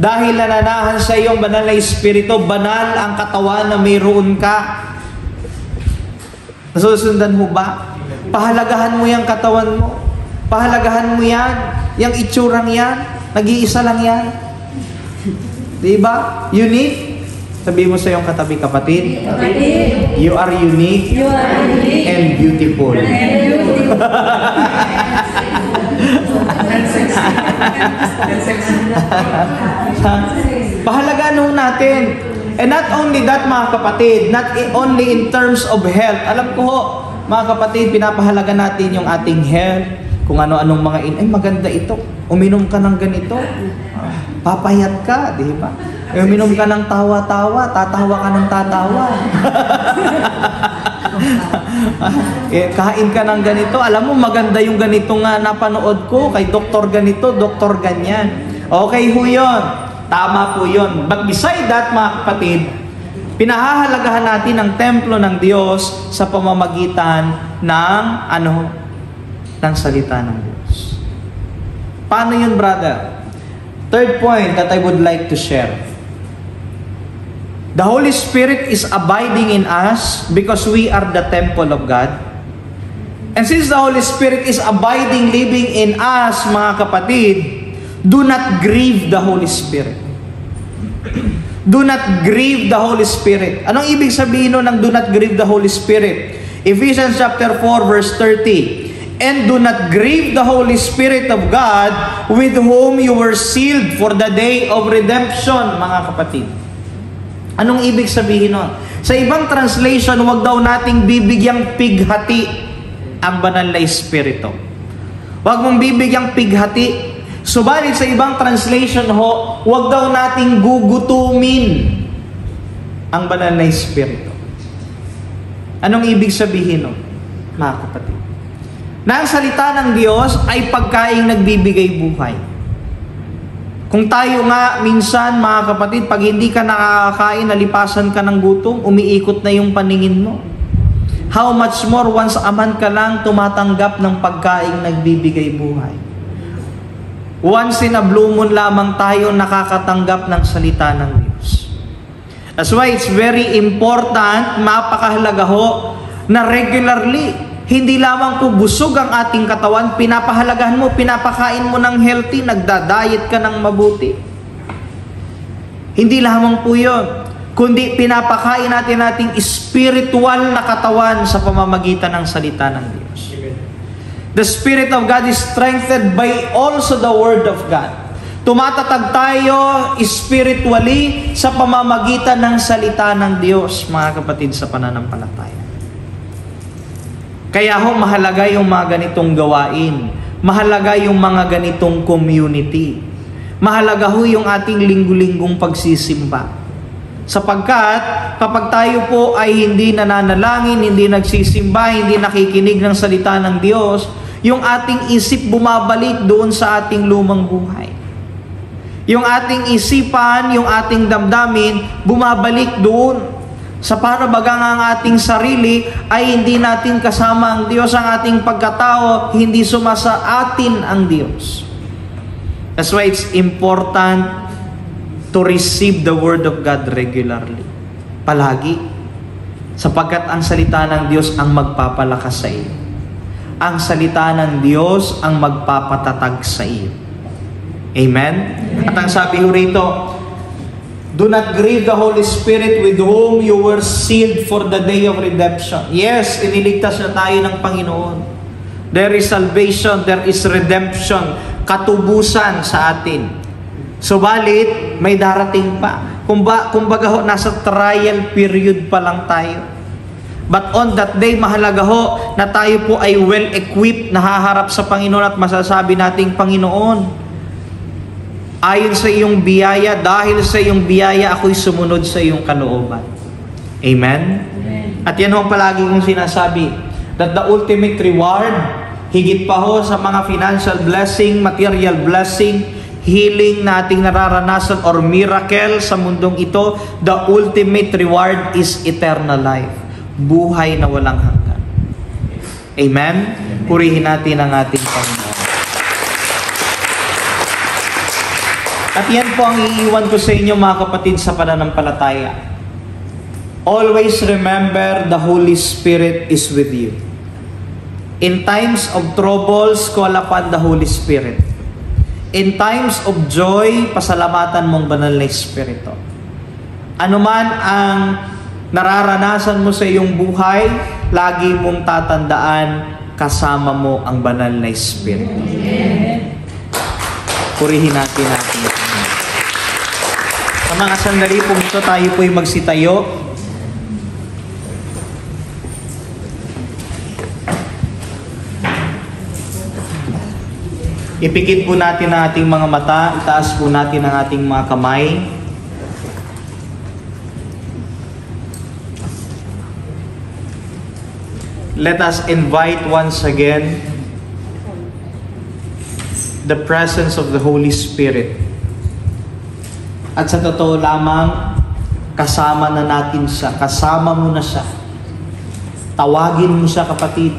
[SPEAKER 2] Dahil nananahan sa iyong banal na Espiritu, banal ang katawan na mayroon ka. Nasusundan mo ba? Pahalagahan mo yung katawan mo. Pahalagahan mo yan. Yung itsurang yan. Nag-iisa lang yan. Diba? Unique. Sabi mo sa iyong katabi, kapatid.
[SPEAKER 1] Kapatid.
[SPEAKER 2] You are unique.
[SPEAKER 1] You are unique.
[SPEAKER 2] And beautiful. Pahalagahan ho natin. And not only that, mga kapatid, not only in terms of health. Alam ko ho, mga kapatid, pinapahalaga natin yung ating health, kung ano-anong mga ay maganda ito. Uminom ka ng ganito, papayat ka, di ba? Uminom ka ng tawa-tawa, tatawa ka ng tatawa. Kain ka ng ganito, alam mo maganda yung ganito nga napanood ko, kay doktor ganito, doktor ganyan. Okay ho yun, tama po yun. But beside that, mga kapatid, pinahahalagahan natin ang templo ng Diyos sa pamamagitan ng ng salita ng Diyos. Paano yun, brother? Third point that I would like to share. The Holy Spirit is abiding in us because we are the temple of God. And since the Holy Spirit is abiding, living in us, mga kapatid, do not grieve the Holy Spirit. Do not grieve the Holy Spirit. Anong ibig sabihin nun ng do not grieve the Holy Spirit? Ephesians chapter 4 verse 30. And do not grieve the Holy Spirit of God with whom you were sealed for the day of redemption, mga kapatid. Anong ibig sabihin nun? Sa ibang translation, wag daw nating bibigyang pighati ang banal na Espiritu. Wag mong bibigyang pighati. Subalit sa ibang translation ho, huwag daw nating gugutumin ang banal na Espiritu. Anong ibig sabihin no, mga kapatid? Na ang salita ng Diyos ay pagkaing nagbibigay buhay. Kung tayo nga minsan, mga kapatid, pag hindi ka nakakain, nalipasan ka ng gutom, umiikot na yung paningin mo. How much more once a month ka lang tumatanggap ng pagkaing nagbibigay buhay. Once in a blue moon lamang tayo nakakatanggap ng salita ng Diyos. That's why it's very important, mapakahalaga ho, na regularly, hindi lamang po busog ang ating katawan, pinapahalagahan mo, pinapakain mo ng healthy, nagda-diet ka ng mabuti. Hindi lamang po yun, kundi pinapakain natin ating spiritual na katawan sa pamamagitan ng salita ng Diyos. The Spirit of God is strengthened by also the Word of God. Tumatatag tayo spiritually sa pamamagitan ng salita ng Diyos, mga kapatid, sa pananampalataya. Kaya ho, mahalaga yung mga ganitong gawain. Mahalaga yung mga ganitong community. Mahalaga ho yung ating linggo-linggong pagsisimba. Sapagkat kapag tayo po ay hindi nananalangin, hindi nagsisimba, hindi nakikinig ng salita ng Diyos, yung ating isip bumabalik doon sa ating lumang buhay. Yung ating isipan, yung ating damdamin, bumabalik doon sa parabagang ang ating sarili ay hindi natin kasama ang Diyos, ang ating pagkatao, hindi sumasa atin ang Diyos. That's why it's important to receive the Word of God regularly. Palagi. Sapagkat ang salita ng Diyos ang magpapalakas sa iyo. Ang salita ng Diyos ang magpapatatag sa iyo. Amen? At ang sabi ho rito, do not grieve the Holy Spirit with whom you were sealed for the day of redemption. Yes, iniligtas na tayo ng Panginoon. There is salvation, there is redemption, katubusan sa atin. Subalit, may darating pa. Kumbaga ho, nasa trial period pa lang tayo. But on that day, mahalaga ho na tayo po ay well-equipped na haharap sa Panginoon at masasabi nating, Panginoon, ayon sa iyong biyaya, dahil sa iyong biyaya, ako'y sumunod sa iyong kalooban. Amen?
[SPEAKER 1] Amen.
[SPEAKER 2] At yan ho palagi kong sinasabi, that the ultimate reward, higit pa ho sa mga financial blessing, material blessing, healing na ating nararanasan or miracle sa mundong ito, the ultimate reward is eternal life. Buhay na walang hanggan. Amen? Purihin natin ang ating Panginoon. At yan po ang iiwan ko sa inyo, mga kapatid, sa pananampalataya. Always remember the Holy Spirit is with you. In times of troubles, call upon the Holy Spirit. In times of joy, pasalamatan mong banal na Espiritu. Ano man ang nararanasan mo sa iyong buhay, lagi mong tatandaan, kasama mo ang banal na Espiritu. Purihin natin natin. Sa mga sandali po ito, tayo po'y magsitayo. Ipikit po natin ang ating mga mata, itaas po natin ang ating mga kamay. Let us invite once again the presence of the Holy Spirit. At sa totoo lamang, kasama na natin siya, kasama mo na siya. Tawagin mo siya, kapatid,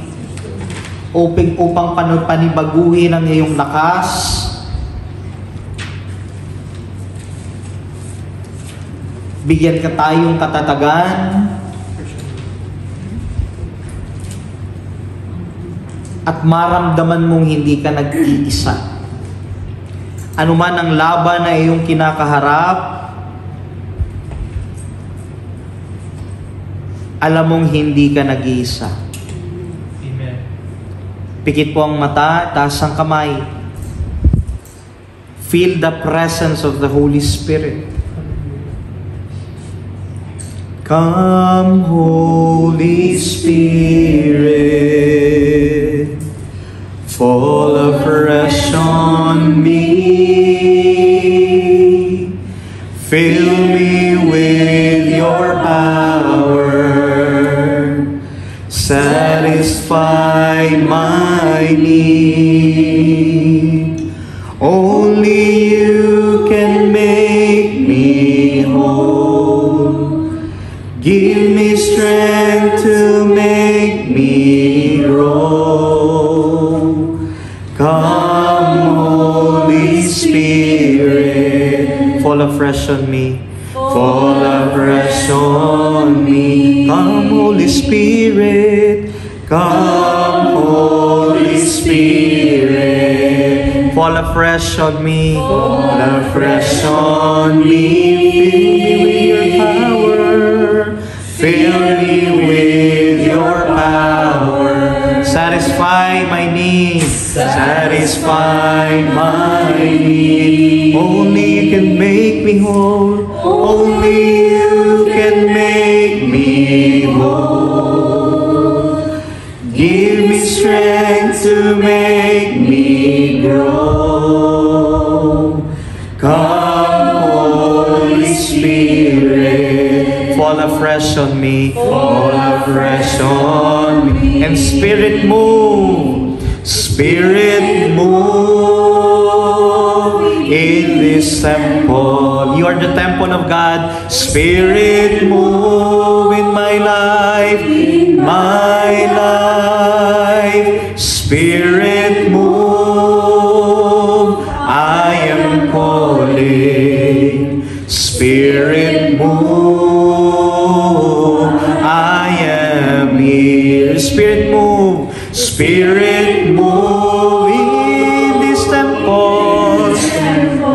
[SPEAKER 2] upang panibaguhin ang iyong lakas, bigyan ka tayong katatagan, at maramdaman mong hindi ka nag-iisa. Ano man ang laban na iyong kinakaharap, alam mong hindi ka nag-iisa.
[SPEAKER 3] Amen.
[SPEAKER 2] Pikit po ang mata, taas ang kamay. Feel the presence of the Holy Spirit. Come, Holy Spirit, fall afresh on me. Only you can make me whole. Give me strength to make me grow. Come, Holy Spirit, fall afresh on me. Fall afresh on me. Come, Holy Spirit. Come, Holy Spirit. Fall afresh on me. Fall afresh on me. Fill me with your power. Satisfy my needs. Satisfy my need. Only you can make me whole. Only you can make me whole. Give me strength to make me grow. Come, Holy Spirit. Fall afresh on me. Fall afresh on me. And Spirit move. Spirit move in this temple. You are the temple of God. Spirit move in my life. In my life. Spirit move. I am calling. Spirit move. I am here. Spirit move. Spirit move in this temple.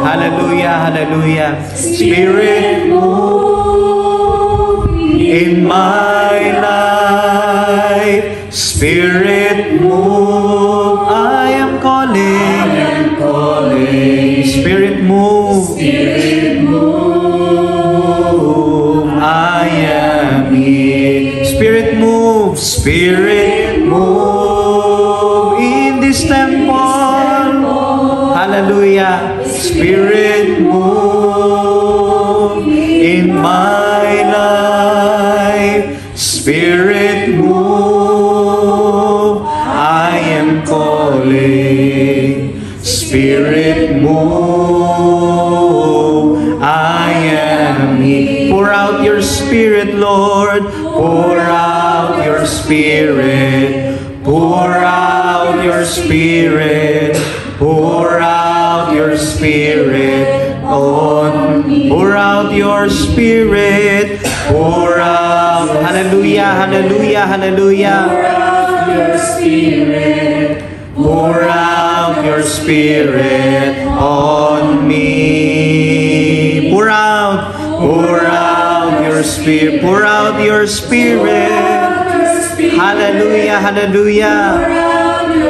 [SPEAKER 2] Hallelujah, hallelujah. Spirit move in my life. Spirit move. I am calling. Spirit move. Spirit move. I am here. Spirit move. Spirit move in this temple. Hallelujah. Spirit move in my life. Spirit move. I am calling. Spirit move. I am here. Pour out your Spirit, Lord. Pour out your Spirit. Pour out your Spirit. Pour out your Spirit on me. Pour out your Spirit. Pour out. Hallelujah, hallelujah, hallelujah.
[SPEAKER 1] Pour out your Spirit.
[SPEAKER 2] Pour out your Spirit on me. Pour out your Spirit. Pour out your Spirit. Hallelujah, hallelujah.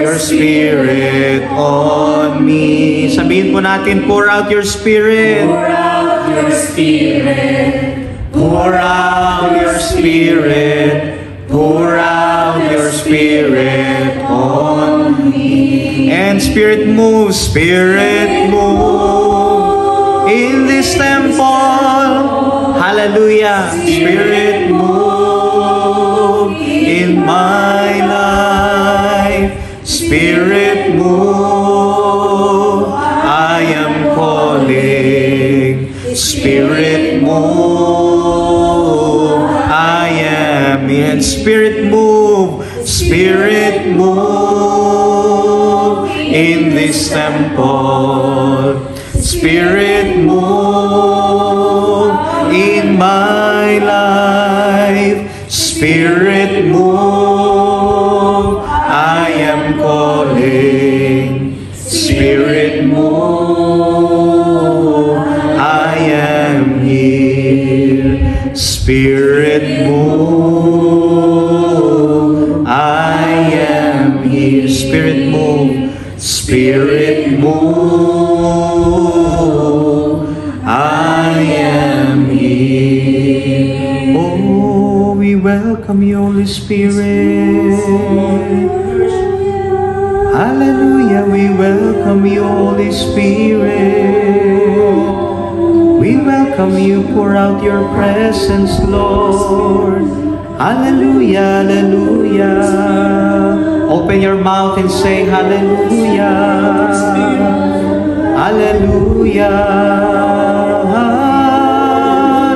[SPEAKER 2] Your Spirit on me. Sabihin po natin, pour out your Spirit.
[SPEAKER 1] Pour out your Spirit.
[SPEAKER 2] Pour out your Spirit. Pour out your Spirit on me. And Spirit move in this temple. Hallelujah. Spirit move in my life. Spirit move. I am calling. Spirit move. I am in. Spirit move. Spirit move in this temple. Spirit move in my life. Spirit move. I am calling. Spirit move. I am here. Spirit move. I am here. Spirit move. Spirit move. I am here. Oh, we welcome you, Holy Spirit. Hallelujah, we welcome you, Holy Spirit. We welcome you, pour out your presence, Lord. Hallelujah, hallelujah. Open your mouth and say hallelujah. Hallelujah.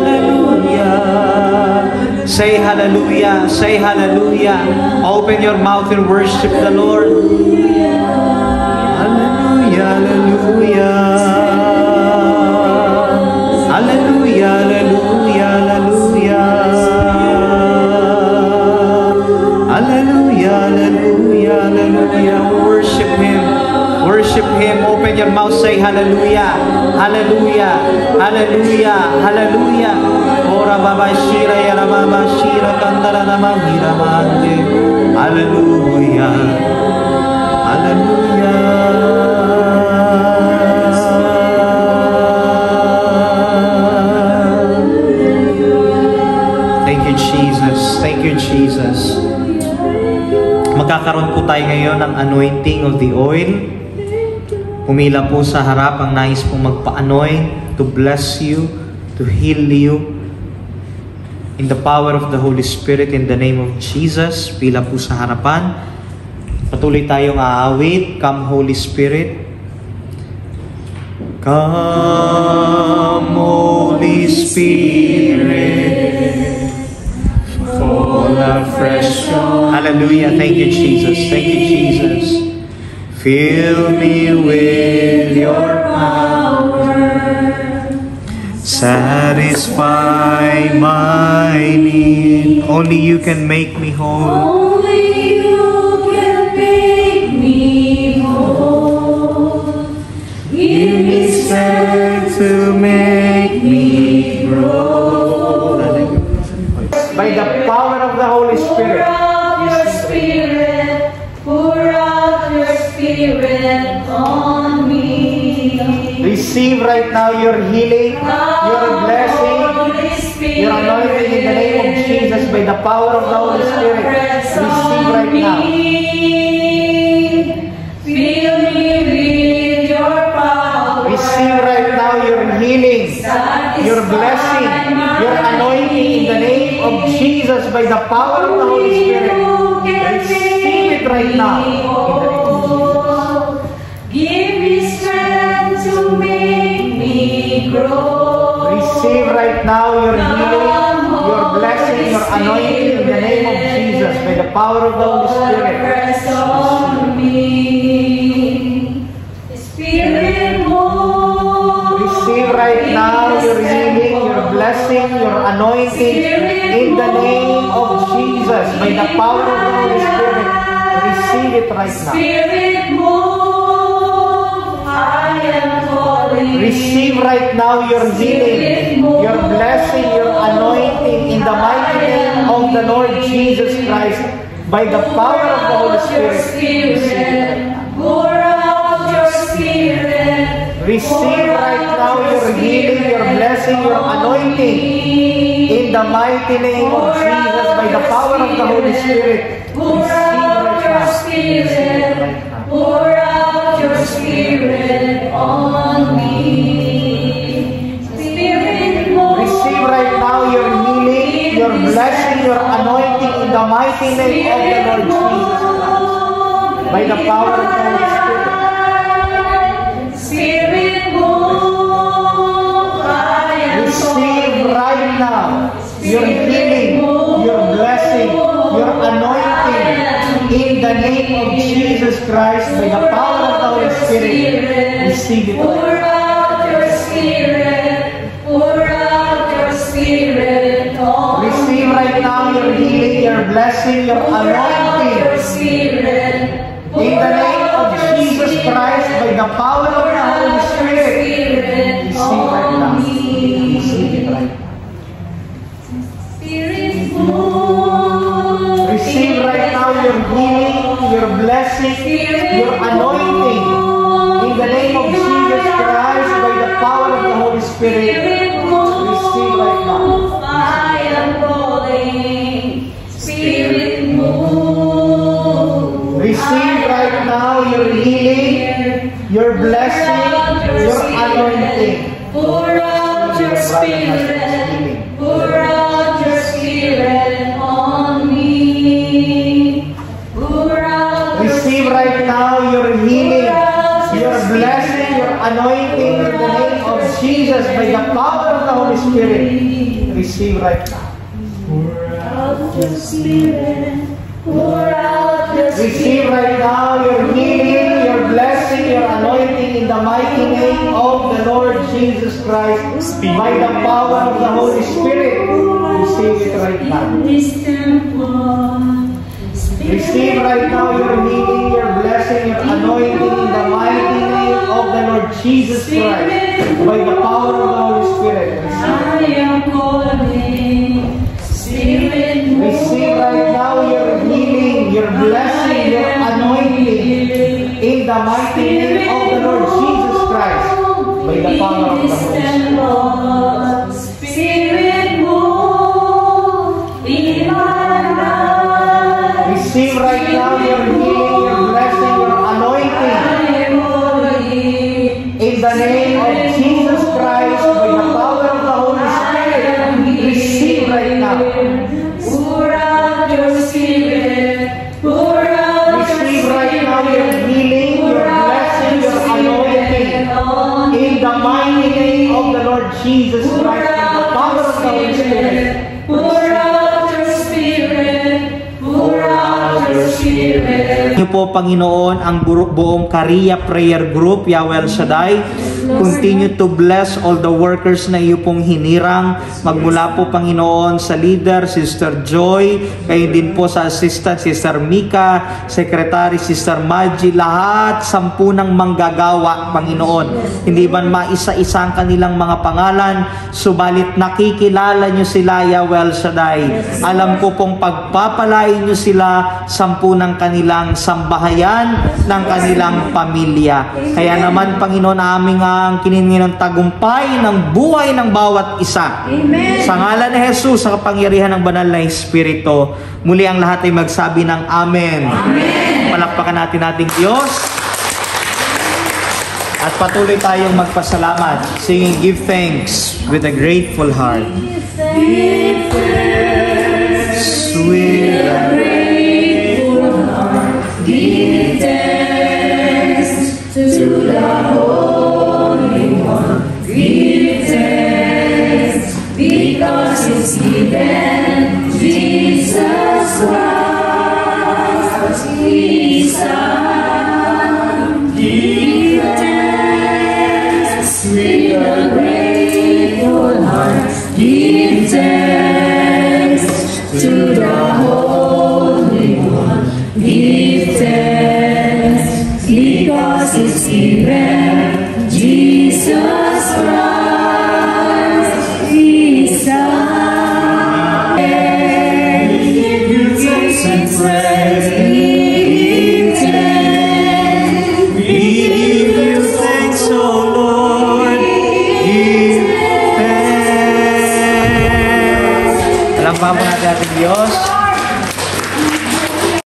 [SPEAKER 2] Hallelujah. Say hallelujah. Say hallelujah. Open your mouth and worship the Lord. Hallelujah. Hallelujah. Hallelujah. Hallelujah. Hallelujah. Hallelujah. Hallelujah. Worship Him. Worship Him. Open your mouth. Say hallelujah. Hallelujah. Hallelujah. Hallelujah. Ora baba shira ya mama shira kandara nama mira mande. Hallelujah. Hallelujah. Thank you, Jesus. Thank you, Jesus. Magkakaroon po tayo ngayon ng anointing of the oil. Pumila po sa harap ang nais pong magpa-anoint to bless you, to heal you. In the power of the Holy Spirit, in the name of Jesus, pila po sa harapan. Patuloy tayong aawit. Come, Holy Spirit. Come, Holy Spirit. Fall afresh on. Hallelujah. Thank you, Jesus. Thank you, Jesus. Fill me with your power. Satisfy my need. Only you can make me whole.
[SPEAKER 1] Only you can make me whole. Give me strength
[SPEAKER 2] To make me grow. By the power of the Holy Spirit.
[SPEAKER 1] Pour out your Spirit on me.
[SPEAKER 2] Receive right now your healing, your blessing, your anointing in the name of Jesus by the power of the Holy Spirit. Receive right now.
[SPEAKER 1] Fill me with your power.
[SPEAKER 2] Receive right now your healing, your blessing, your anointing in the name of Jesus by the power of the Holy Spirit. Receive it right now.
[SPEAKER 1] Give me strength to make me grow.
[SPEAKER 2] Receive right now your healing, your blessing, your anointing in the name of Jesus by the power of the Holy Spirit.
[SPEAKER 1] Rest on me. Spirit, move.
[SPEAKER 2] Receive right now your healing, your blessing, your anointing in the name of Jesus by the power of the Holy Spirit. Receive it right now.
[SPEAKER 1] Spirit, move. I am calling.
[SPEAKER 2] Receive right now your healing, your blessing, your anointing in the mighty name of the Lord Jesus Christ by the power of the Holy Spirit. Receive it right now.
[SPEAKER 1] Pour out your Spirit.
[SPEAKER 2] Receive right now your healing, your blessing, your anointing in the mighty name of Jesus by the power of the Holy Spirit.
[SPEAKER 1] Pour out your Spirit. Pour out your Spirit on me. Spirit, move.
[SPEAKER 2] Receive right now your healing, your blessing, your anointing in the mighty name of the Lord Jesus Christ by the power of the Holy Spirit.
[SPEAKER 1] Spirit, move. I am
[SPEAKER 2] Receive right now your healing, your blessing, your anointing in the name of Jesus Christ by the power of the Holy Spirit. Receive it.
[SPEAKER 1] Pour out your Spirit. Pour out your Spirit on me.
[SPEAKER 2] Receive right now your healing, your blessing, your
[SPEAKER 1] Pour out your
[SPEAKER 2] anointing
[SPEAKER 1] Spirit.
[SPEAKER 2] in the name of Jesus Christ by the power of the Holy Spirit. Receive right now. Receive it right now.
[SPEAKER 1] Spirit, move.
[SPEAKER 2] Receive right now your healing, your blessing, your anointing in the name of Jesus Christ by the power of the Holy Spirit. Receive right now.
[SPEAKER 1] I am calling. Spirit, move.
[SPEAKER 2] Receive right now your healing, your blessing, your anointing.
[SPEAKER 1] Pour out your Spirit. Pour out your Spirit on me. Pour out your
[SPEAKER 2] Receive right now your healing, your blessing, your anointing in the name of Jesus by the power of the Holy Spirit. Receive right now.
[SPEAKER 1] Pour out your Spirit. Pour out your
[SPEAKER 2] Receive right now your healing, your blessing, your anointing in the mighty name of the Lord Jesus Christ by the power of the Holy Spirit. Receive it right now.
[SPEAKER 1] in this temple.
[SPEAKER 2] Receive right now your healing, your blessing, your anointing in the mighty name of the Lord Jesus Christ by the power of the Holy Spirit.
[SPEAKER 1] I am calling. Spirit,
[SPEAKER 2] Receive right now your healing, your blessing, your anointing in the mighty name of the Lord Jesus Christ by the power of the Holy Spirit.
[SPEAKER 1] Spirit, move in my life.
[SPEAKER 2] Receive right now your healing, your blessing, your anointing in the name of Jesus Christ by the power of the Holy Spirit. Receive right now.
[SPEAKER 1] Pour out your Spirit. Pour out your
[SPEAKER 2] Receive right now your healing, your blessing, your anointing in the mighty name of the Lord Jesus Christ by the power of the Holy Spirit.
[SPEAKER 1] Pour out your Spirit. Pour out your Spirit.
[SPEAKER 2] Niyo po, Panginoon, ang buong Career Prayer Group, Yahweh El Shaddai. Continue to bless all the workers na iyo pong hinirang. Magmula po, Panginoon, sa leader, Sister Joy, kayo din po sa assistant, Sister Mika, Secretary, Sister Maggie, lahat, 10 manggagawa, Panginoon. Hindi man maisa-isa ang kanilang mga pangalan, subalit nakikilala nyo sila, Yahweh El Shaddai. Alam ko pong pagpapalain nyo sila, 10 ng kanilang sambahayan, ng kanilang pamilya. Kaya naman, Panginoon, aming ang kiningi ng tagumpay ng buhay ng bawat isa.
[SPEAKER 1] Amen.
[SPEAKER 2] Sa ngalan ni Jesus, sa kapangyarihan ng banal na Espiritu, muli ang lahat ay magsabi ng Amen.
[SPEAKER 1] Amen.
[SPEAKER 2] Palakpakan natin ating Diyos. At patuloy tayong magpasalamat, singing, give thanks with a grateful heart. Sweet and
[SPEAKER 1] Grateful heart, give thanks to the Holy One. Give thanks because He's given Jesus Christ, His Son. Give thanks with a grateful heart. Give thanks to the Holy One. Give thanks because He's given Jesus Christ, His Son. Give thanks and praise. Give thanks.
[SPEAKER 2] We give you thanks, O Lord. Give thanks. Alam pa natin ating Diyos.